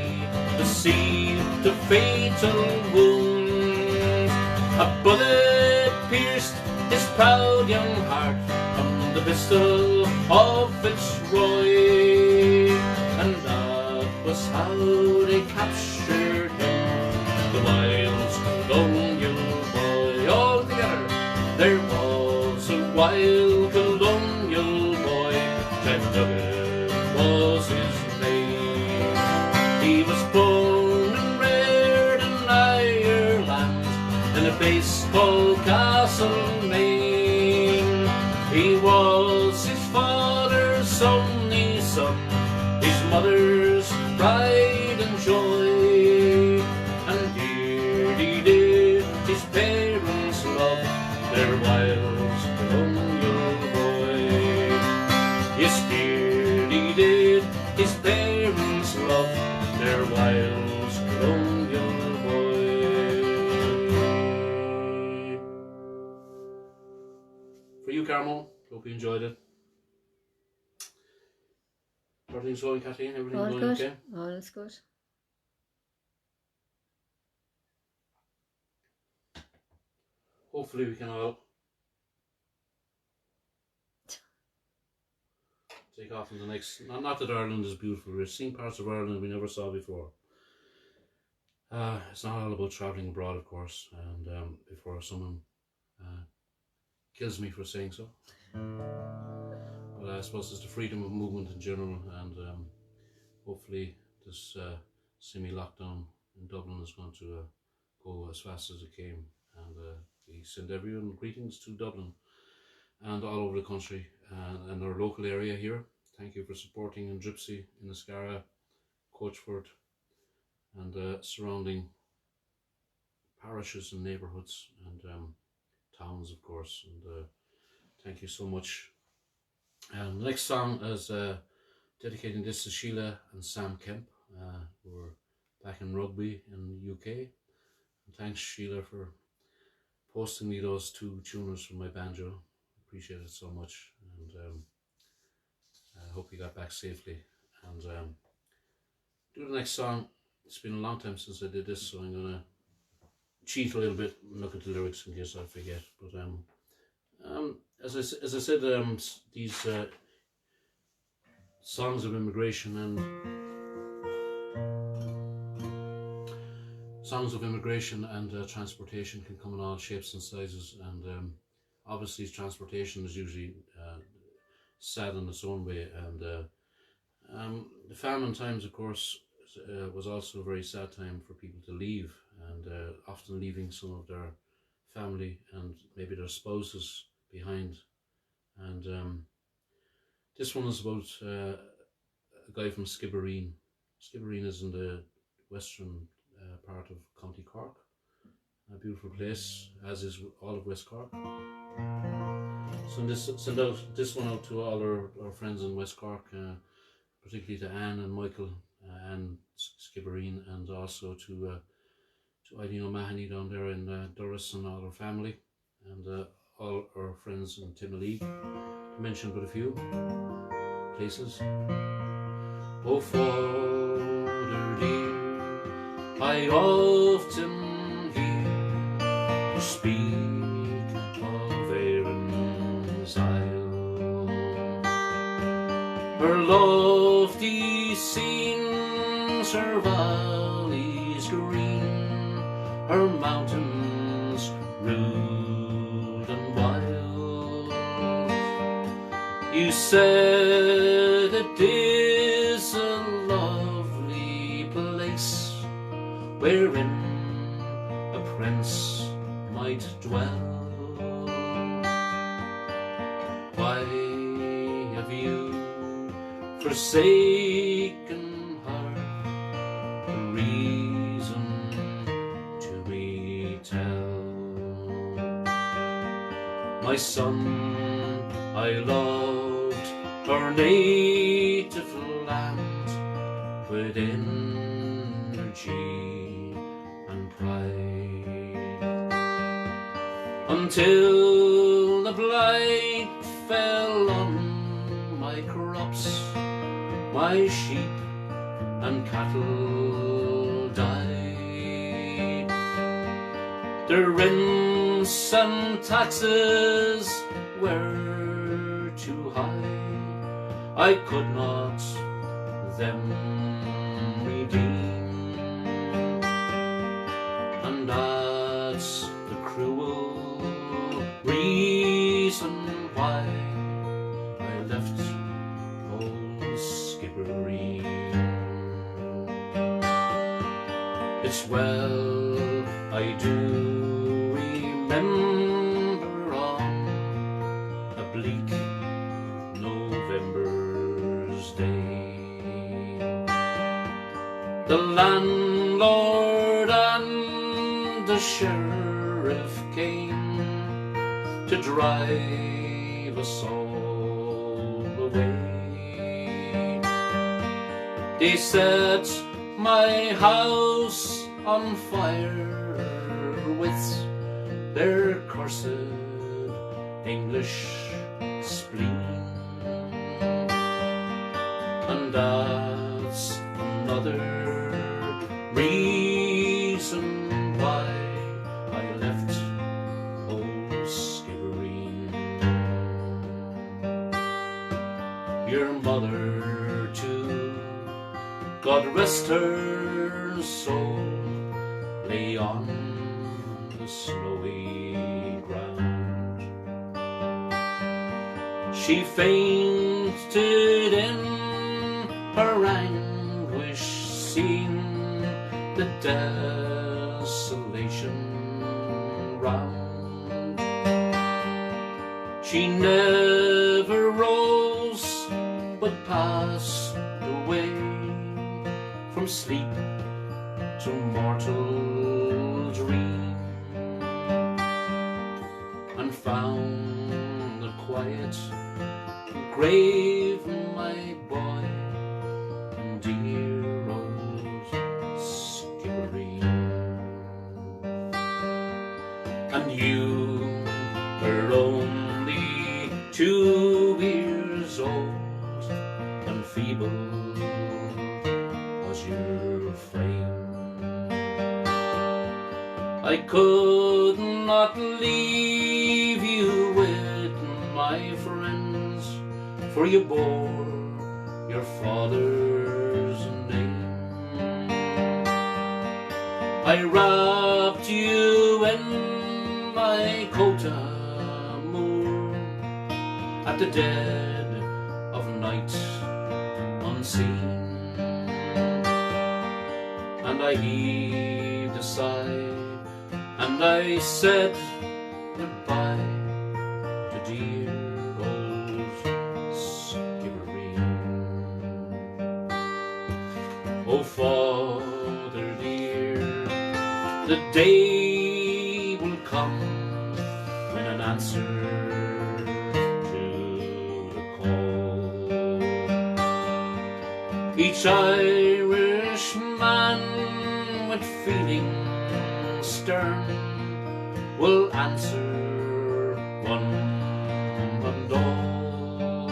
received the fatal wound. A bullet pierced his proud young heart from the pistol of Fitzroy, and that was how they captured him, the Wild Colonial Boy. All together, there was a Wild Colonial Boy. Jack Duggan was his name. He was born and reared in Ireland, in a place called Castlemaine. He was his father's only son, his mother's pride and joy, and dearly did his parents love their Wild Colonial Boy. Yes, dearly did his parents love their Wild Colonial Boy. For you, Carmel, hope you enjoyed it. Everything's going, Kathleen? Everything All going good. okay? All is good. Hopefully we can all take off in the next... Not that Ireland is beautiful. We're seeing parts of Ireland we never saw before. It's not all about travelling abroad, of course, and before someone kills me for saying so. But I suppose it's the freedom of movement in general, and hopefully this semi-lockdown in Dublin is going to go as fast as it came, and we send everyone greetings to Dublin and all over the country and our local area here. Thank you for supporting in Dripsy, in Ascara, Coachford and surrounding parishes and neighbourhoods and towns, of course, and thank you so much. The next song is dedicating this to Sheila and Sam Kemp, who are back in Rugby in the UK. And thanks, Sheila, for posting me those 2 tuners from my banjo. Appreciate it so much, and I hope you got back safely. And do the next song. It's been a long time since I did this, so I'm gonna cheat a little bit and look at the lyrics in case I forget. But as I said, these songs of immigration and transportation can come in all shapes and sizes, and obviously transportation is usually sad in its own way, and the famine times, of course, was also a very sad time for people to leave, and often leaving some of their family and maybe their spouses behind. And this one is about a guy from Skibbereen. Skibbereen is in the western part of County Cork, a beautiful place, as is all of West Cork. So send out this one out to all our friends in West Cork, particularly to Anne and Michael and Skibbereen, and also to Eileen O'Mahony down there in Doris and all her family, and all our friends in Timoleague, to mention but a few places. Oh, Father dear, I often hear you speak of Erin's Isle, her lofty scenes, her valleys green, her mountains rude and wild. You said it is a lovely place wherein a prince might dwell. Why have you forsaken her? The reason to me tell. My son, I loved our native land with energy and pride, until the blight fell on my crops, my sheep and cattle died. The rents and taxes were too high, I could not them redeem, and that's the cruel reason why I left old Skibbereen. It's well I do remember on a bleak November's day, the landlord and the sheriff came to drive us all away. They set my house on fire with their cursed English spleen, and that's another reason why I left old Skibbereen. Your mother too, God rest her soul, lay on the snowy ground. She fainted in her anguish, seeing the desolation round. She never rose, but passed away from sleep to mortal dream, and found the quiet grave, my boy, in dear old Skibbereen. And you were only 2 years old, and feeble was your frame. I could not leave you with my friends, for you bore your father's name. I wrapped you in my coat of moor at the dead of night unseen, and I heaved a sigh, and I said goodbye to dear old Skibbereen. Oh, Father dear, the day will come when an answer to the call Each Irishman with feeling stern will answer one and all.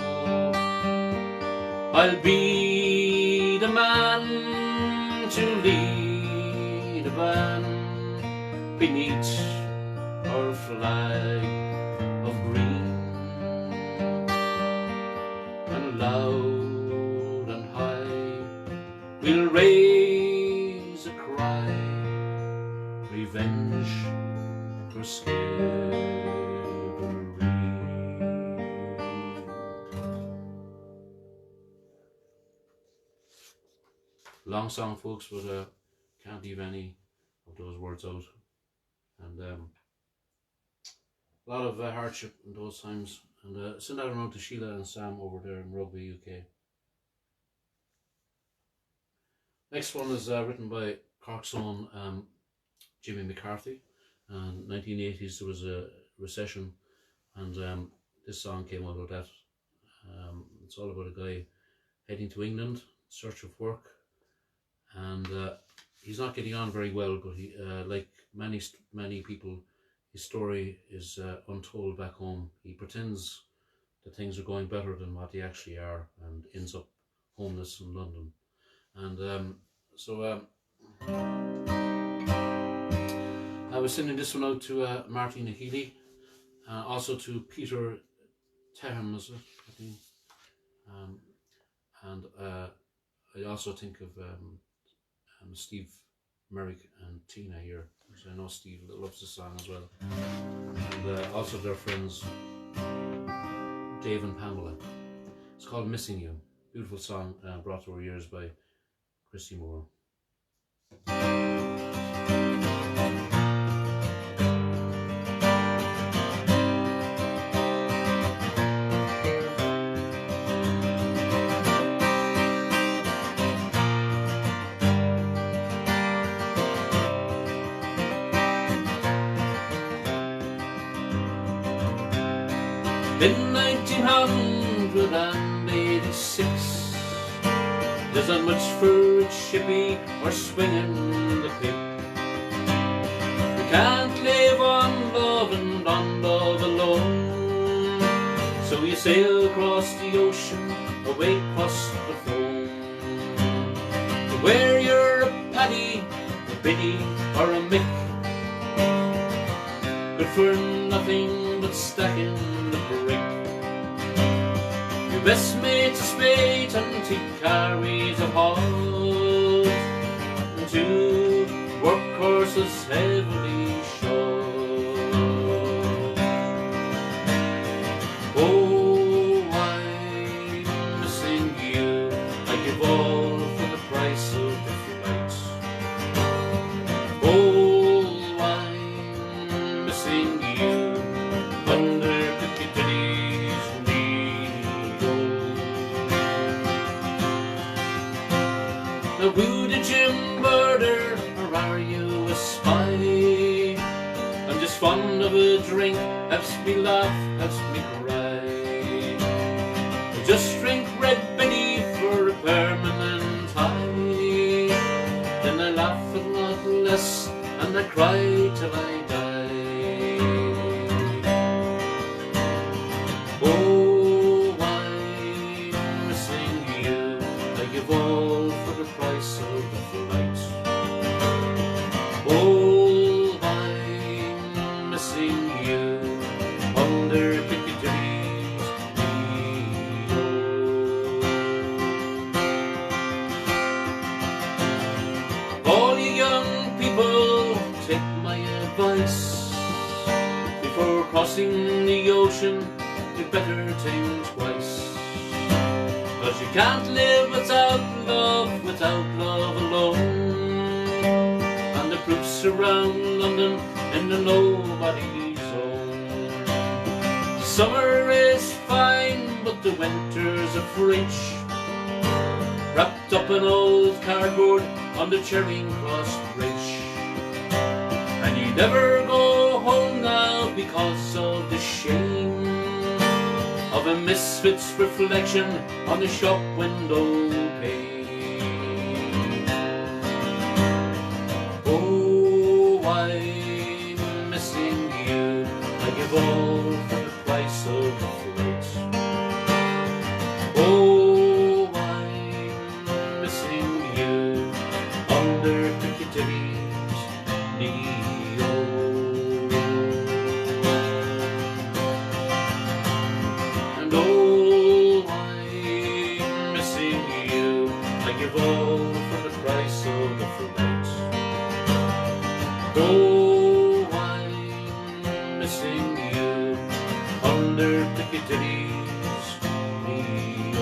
I'll be the man to lead a band beneath our flag of green, and loud and high we'll raise a cry, revenge for Skibbereen. Long song, folks, but can't leave any of those words out. And a lot of hardship in those times. And send out a note to Sheila and Sam over there in Rugby, UK. Next one is written by Cork's own Jimmy McCarthy. And 1980s there was a recession, and this song came out of that. It's all about a guy heading to England in search of work, and he's not getting on very well, but he, like many people, his story is untold back home. He pretends that things are going better than what they actually are, and ends up homeless in London. And I was sending this one out to Martina Healy, also to Peter Teham, is it, I think. And I also think of Steve Merrick and Tina here, because I know Steve loves the song as well. And also their friends Dave and Pamela. It's called Missing You. Beautiful song, brought to our ears by Christy Moore. In 1986, there's not much for a chippy or swinging the pip. We can't live on love and on love alone, so you sail across the ocean, away across the foam, to where you're a Paddy, a Biddy or a Mick, good for nothing but stacking the brick. Your best mate's a spade and he carries a horse, and two workhorses heavily shod. Oh, I'm missing you, I give all for the price of the flight. Oh, I'm missing you under Piccadilly's needle. Now who did you murder, or are you a spy? I'm just fond of a drink, helps me laugh, helps me cry. I just drink Red Benny for a permanent high, then I laugh a lot less and I cry till I die. Oh, I'm missing you, I give all for the price of the flight. Oh, I'm missing you under Piccadilly's needle. All you young people, take my advice. Before crossing the ocean, you better think twice. 'Cause you can't live without love alone. And the proofs around London in the nobody zone. Summer is fine, but the winter's a fridge, wrapped up in old cardboard on the Charing Cross Bridge. And you never go home now because of the shame of a misfit's reflection on the shop window pane. all for the price of a flight. Oh, I'm missing you under Piccadilly's neon. And oh, I'm missing you. I give all for the price of a flight. Oh, I'm missing you under Piccadilly's neon.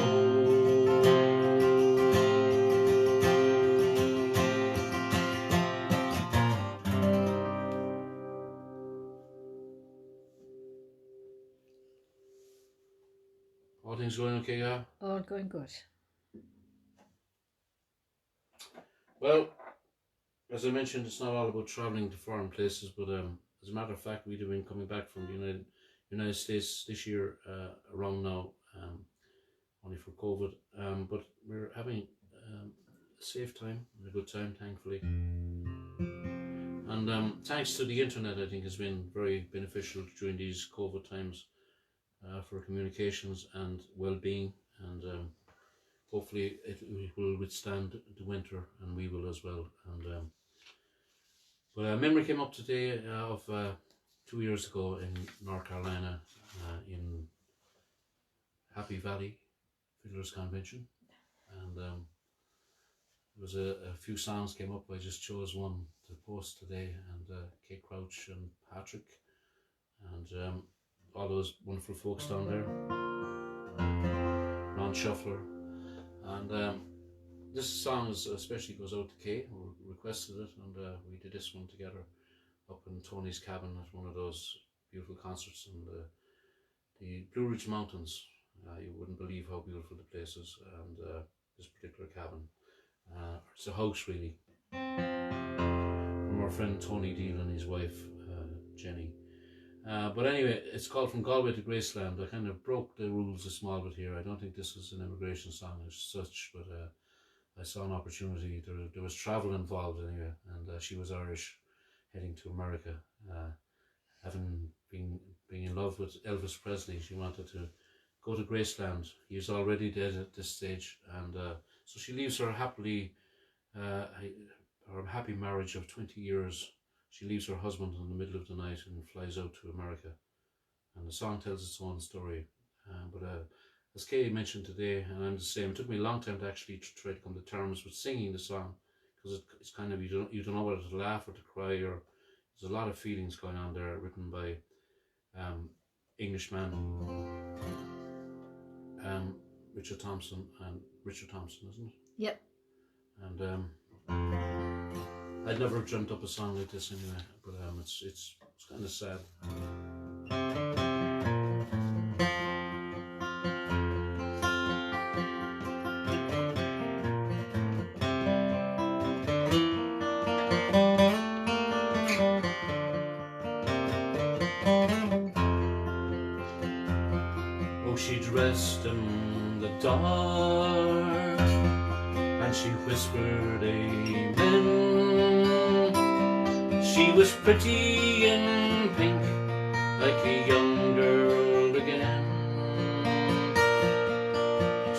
All things going okay, yeah? All going good. Well, as I mentioned, it's not all about travelling to foreign places, but as a matter of fact, we'd have been coming back from the United States this year around now, only for COVID, but we're having a safe time and a good time, thankfully. And thanks to the internet, I think has been very beneficial during these COVID times for communications and well-being, and hopefully it will withstand the winter, and we will as well. And but a memory came up today of 2 years ago in North Carolina, in Happy Valley Fiddlers Convention, and there was a few songs came up. I just chose one to post today, and Kate Crouch and Patrick, and all those wonderful folks down there, Ron Shuffler, and this song especially goes out to Kay, who requested it, and we did this one together up in Tony's cabin at one of those beautiful concerts in the Blue Ridge Mountains. You wouldn't believe how beautiful the place is, and this particular cabin. It's a house really, from our friend Tony Deal and his wife Jenny. But anyway, it's called From Galway to Graceland. I kind of broke the rules a small bit here. I don't think this is an immigration song as such, but I saw an opportunity. There was travel involved anyway, and she was Irish, heading to America. Having been in love with Elvis Presley, she wanted to go to Graceland. He is already dead at this stage, and so she leaves her happy marriage of 20 years. She leaves her husband in the middle of the night and flies out to America. And the song tells its own story. But as Kay mentioned today, and I'm the same, it took me a long time to actually try to come to terms with singing the song, because it's kind of, you don't know whether to laugh or to cry, or there's a lot of feelings going on there, written by Englishman Richard Thompson, isn't it? Yep. And I'd never dreamt up a song like this anyway, but it's kind of sad. Oh, she dressed in the dark, and she whispered amen. She was pretty in pink, like a young girl again.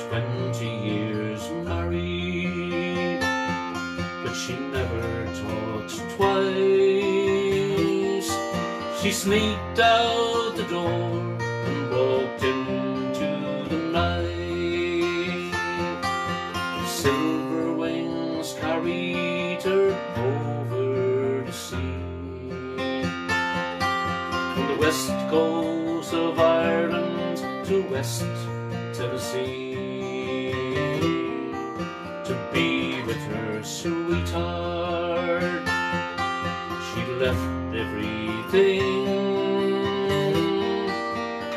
20 years married, but she never talked twice. She sneaked out the door and walked into the night. Silver wings carried her over the sea. From the west coast of Ireland to West Tennessee, to be with her sweetheart. She left everything.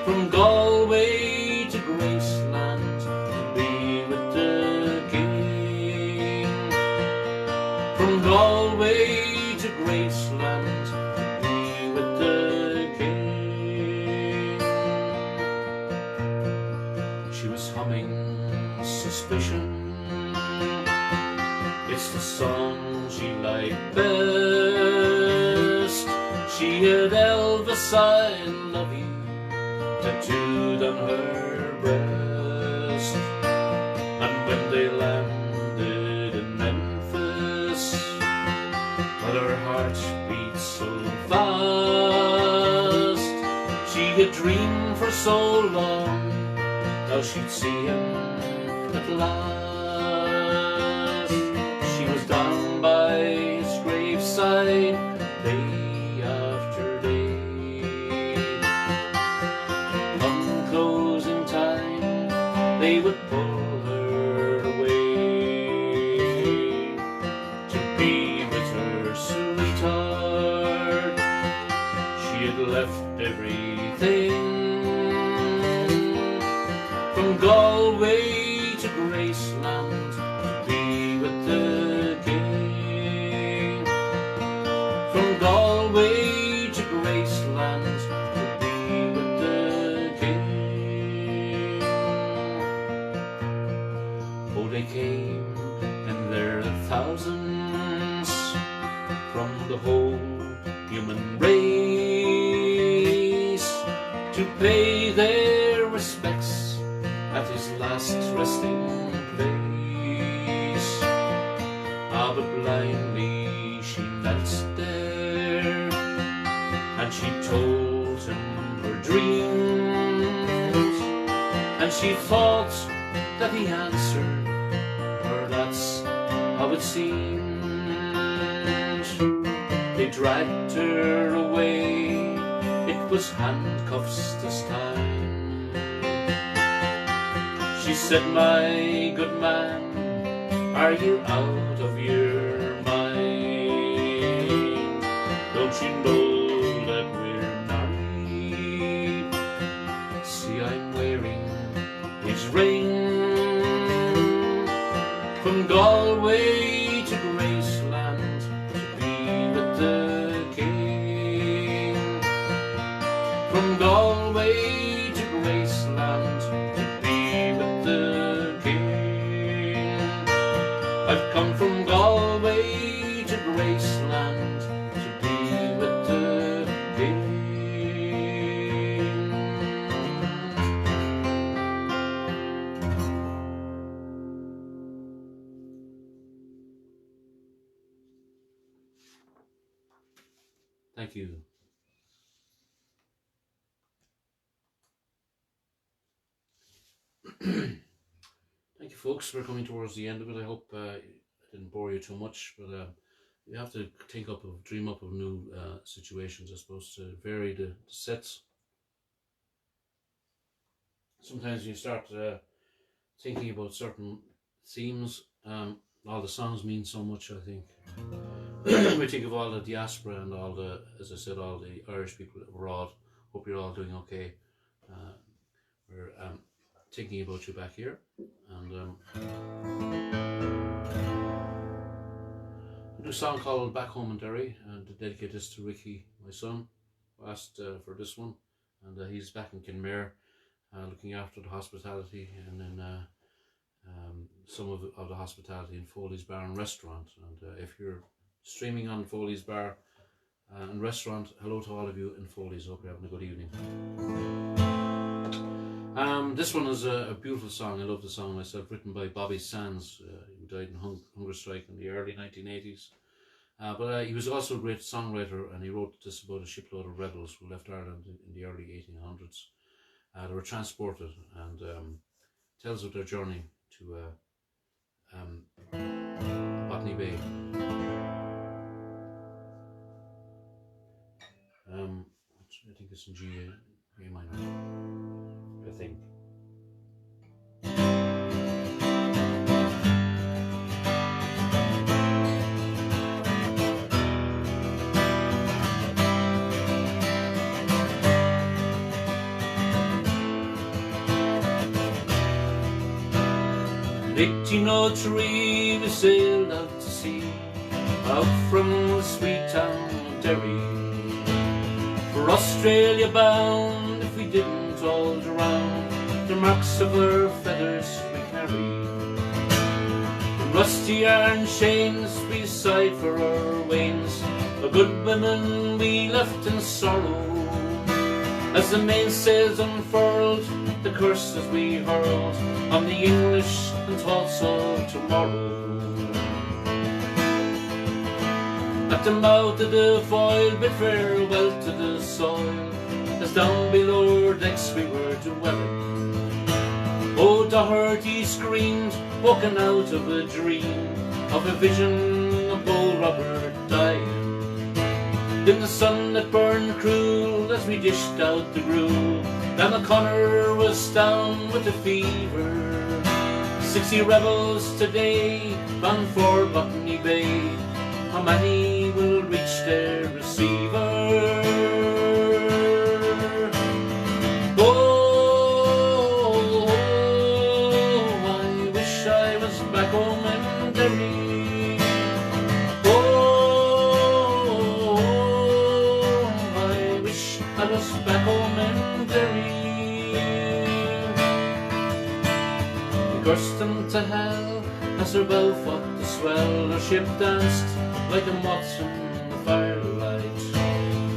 From Galway to Graceland, to be with the king. From Galway to Graceland, to be with the king. She was humming Suspicion. It's the song she liked best. She had Elvis I love you tattooed on her breast. And when they landed in Memphis, but her heart beat so fast, she had dreamed for so long, now she'd see him at last. She was down by his graveside day after day. Come closing time, they would pull her away to be with her sweetheart. She had left everything, from Galway to Graceland, to be with the king. From Galway to Graceland, to be with the king. Oh, they came in their thousands from the whole human race to pay their respects at his last resting place. Ah, but blindly she knelt there, and she told him her dreams, and she thought that he answered her, that's how it seemed. They dragged her away, it was handcuffs this time. She said, my good man, are you out of your mind? Don't you know that we're married? See, I'm wearing his ring. From Galway to Graceland, to be with the king. From Galway to Graceland, I've come from Galway to Graceland to be with the king. Thank you. Thank you, folks. We're coming towards the end of it. I hope I didn't bore you too much, but you have to dream up of new situations, I suppose, to vary the sets. Sometimes you start thinking about certain themes. All the songs mean so much, I think. We think of all the diaspora and all the, as I said, all the Irish people abroad. Hope you're all doing okay. We're thinking about you back here, and a new song called Back Home in Derry, and to dedicate this to Ricky, my son, who asked for this one, and he's back in Kelleher, looking after the hospitality, and then some of the hospitality in Foley's Bar and Restaurant. And if you're streaming on Foley's Bar and Restaurant, hello to all of you in Foley's. Hope you're having a good evening. This one is a beautiful song. I love the song myself, written by Bobby Sands, who died in hunger strike in the early 1980s. But he was also a great songwriter, and he wrote this about a shipload of rebels who left Ireland in the early 1800s. They were transported, and tells of their journey to Botany Bay. I think it's in G minor, I think. 1803 we sailed out to sea, out from the sweet town of Derry, for Australia bound. If we didn't all drown, the marks of our feathers we carried, and rusty iron chains we sighed for our wains, the good women we left in sorrow. As the mainsails unfurled, the curses we hurled on the English and thoughts of tomorrow. At the mouth of the foil bid farewell to the soil, as down below our decks we were dwelling. Oh, Doherty screamed, woken out of a dream, of a vision of old Robert dying. In the sun that burned cruel as we dished out the gruel, Dan O'Connor was down with the fever. 60 rebels today bound for Botany Bay. How many will reach their receiver? Oh, I wish I was back home in Derry. Oh, I wish I was back home in Derry. We cursed them to hell as her bow fought the swell. Her ship danced like a moth in the firelight.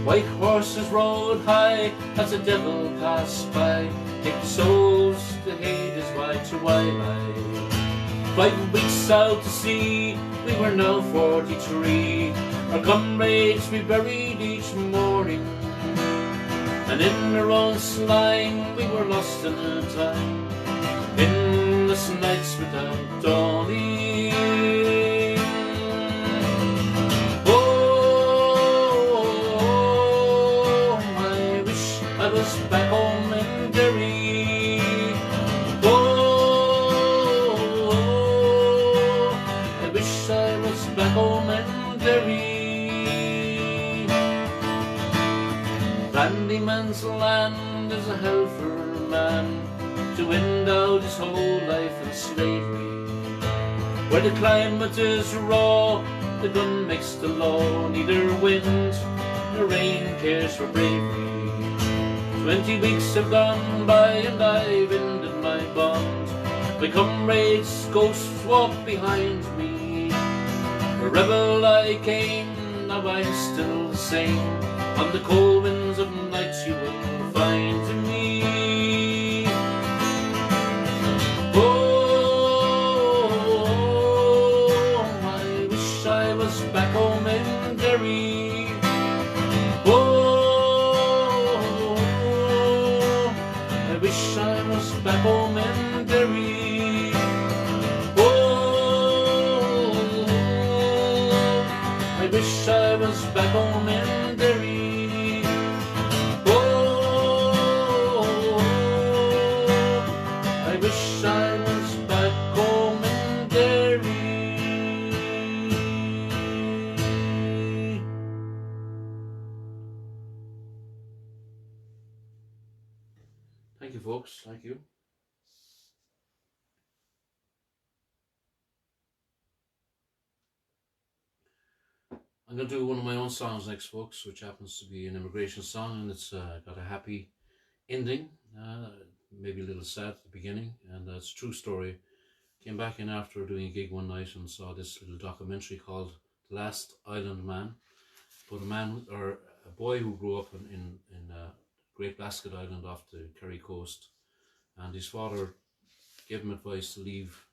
White horses rode high as the devil passed by, take souls to Hades by twilight. 5 weeks out to sea, we were now 43. Our comrades we buried each morning, and in our own slime we were lost in a time, endless nights without dawning. I was back home in Derry. Oh, I wish I was back home in Derry. Bandyman's land is a hell for a man to end out his whole life in slavery, where the climate is raw, the gun makes the law, neither wind nor rain cares for bravery. 20 weeks have gone by and I've ended my bond. My comrades' ghosts walk behind me. A rebel I came, now I'm still the same. On the cold winds of nights you will find me. Oh, I wish I was back home in Derry. I wish I was back home in Derry. Oh, I wish I was back home in Derry. Oh, I wish I was back home in Derry. Thank you, folks. Thank you. I'm going to do one of my own songs next, folks, which happens to be an immigration song, and it's got a happy ending, maybe a little sad at the beginning, and it's a true story. Came back in after doing a gig one night and saw this little documentary called The Last Island Man, about a man or a boy who grew up in Great Blasket Island off the Kerry coast, and his father gave him advice to leave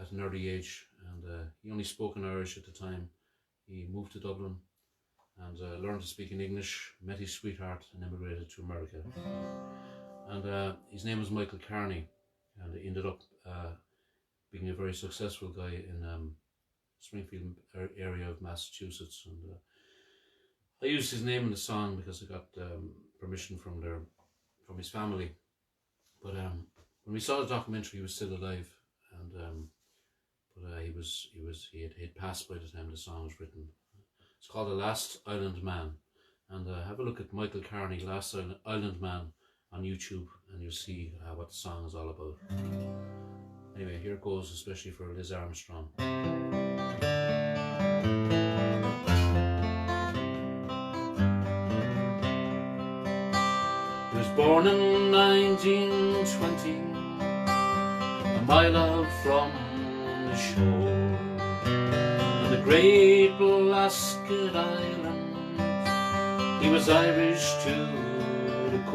at an early age, and he only spoke in Irish at the time. He moved to Dublin and learned to speak in English, met his sweetheart and immigrated to America. And his name was Michael Carney, and he ended up being a very successful guy in Springfield area of Massachusetts. And I used his name in the song because I got permission from his family. But when we saw the documentary, he was still alive, and he had passed by the time the song was written. It's called The Last Island Man, and have a look at Michael Carney, Last Island Man, on YouTube, and you'll see what the song is all about. Anyway, here it goes, especially for Liz Armstrong. He was born in 1920, a mile out from the shore, on the Great Blasket Island. He was Irish to the core.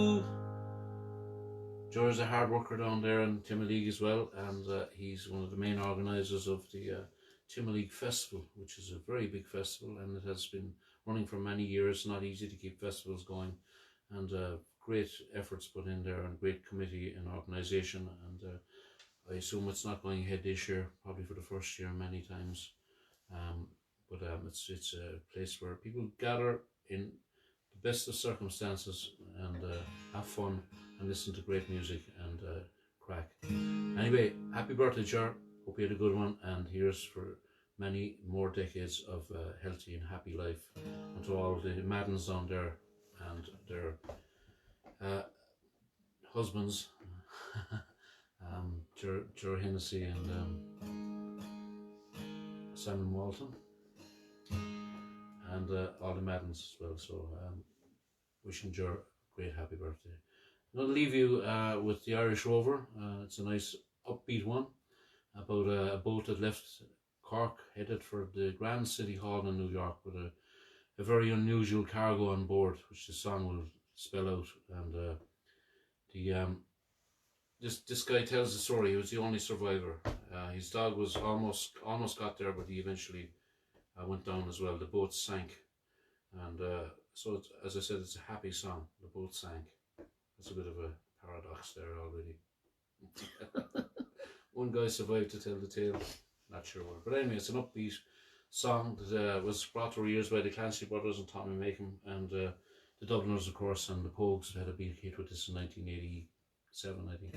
George's a hard worker down there in Timoleague as well, and he's one of the main organisers of the Timoleague Festival, which is a very big festival, and it has been running for many years. Not easy to keep festivals going, and great efforts put in there, and great committee and organisation, and I assume it's not going ahead this year, probably for the first year many times, but it's a place where people gather in the best of circumstances and have fun and listen to great music and crack. Anyway, happy birthday, Jar. Hope you had a good one, and here's for many more decades of healthy and happy life. And to all the Maddens down there and their husbands, Ger Hennessy and Simon Walton, and all the Maddens as well. So wishing Ger a great happy birthday. I'm going to leave you with the Irish Rover. It's a nice upbeat one about a boat that left Cork, headed for the Grand City Hall in New York with a very unusual cargo on board, which the song will spell out. And this guy tells the story. He was the only survivor. His dog was almost got there, but he eventually went down as well. The boat sank, and so it's, as I said, it's a happy song. The boat sank. That's a bit of a paradox there already. One guy survived to tell the tale. Not sure what. But anyway, it's an upbeat song that was brought to our ears by the Clancy brothers and Tommy Macon, and the Dubliners, of course, and the Pogues had a big hit with this in 1987, I think.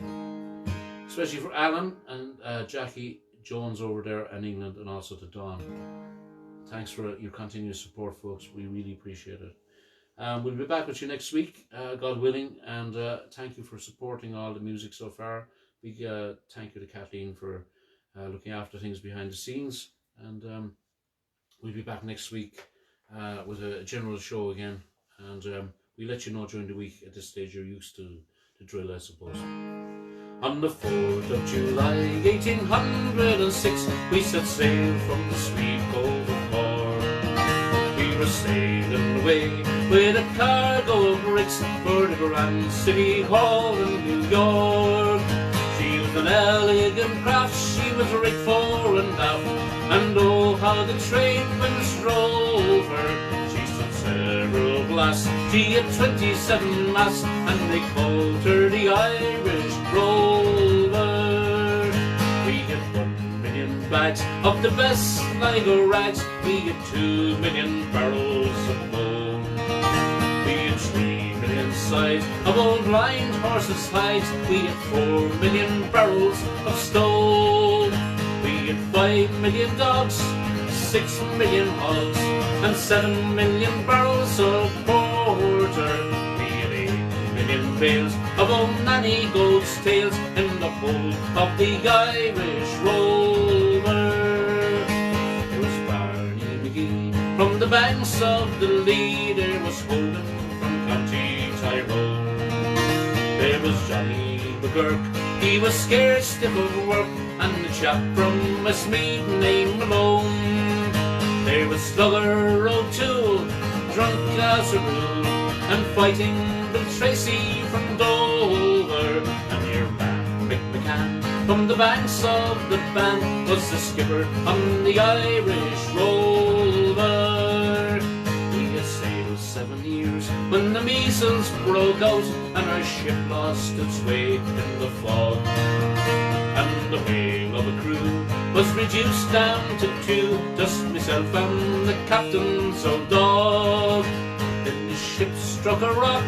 Especially for Alan and Jackie Jones over there in England, and also to Dawn. Thanks for your continued support, folks. We really appreciate it. We'll be back with you next week, God willing, and thank you for supporting all the music so far. Big thank you to Kathleen for looking after things behind the scenes, and we'll be back next week with a general show again, and we'll let you know during the week. At this stage you're used to the drill, I suppose. On the 4th of July 1806 we set sail from the sweet cove of Mourne. We were sailing away with a cargo of bricks for the Grand City Hall in New York. She was an elegant craft, she was rigged fore and aft, and oh how the trade winds drove her. She stood several blasts, she had 27 masts, and they called her the Irish Rover. We had 1 million bags of the best Sligo rags, we had 2 million barrels of bone. We had 3 million sides of old blind horses' hides, we had 4 million barrels of stone. We had 5 million dogs, 6 million hogs, and 7 million barrels of porter. We had 8 million bales of old nanny goats' tails in the hold of the Irish Rover. There was Barney McGee from the banks of the Lee, there was Hogan from County Tyrone. There was Johnny McGurk, he was scared stiff of work, and the chap from Westmeath named Malone. There was Slugger O'Toole, drunk as a rule, and fighting Bill Tracy from Dover. And your man Mick McCann from the banks of the Bann was the skipper on the Irish Rover. We had sailed 7 years when the measles broke out, and our ship lost its way in the fog. And the whale of a crew was reduced down to 2, just myself and the captain's old dog. Then the ship struck a rock,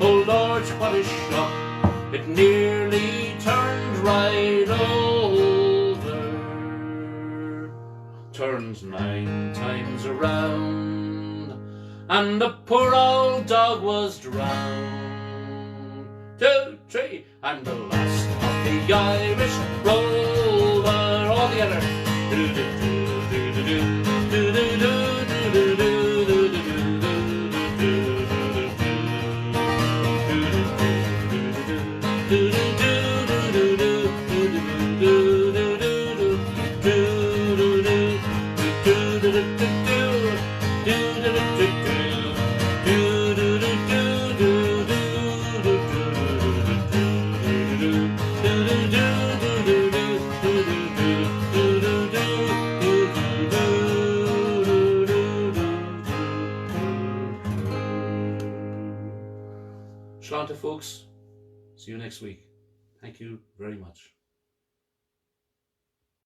oh Lord, what a shock, it nearly turned right over. Turned 9 times around, and the poor old dog was drowned. 2, 3, and the last of the Irish Rover, all together. See you next week. Thank you very much.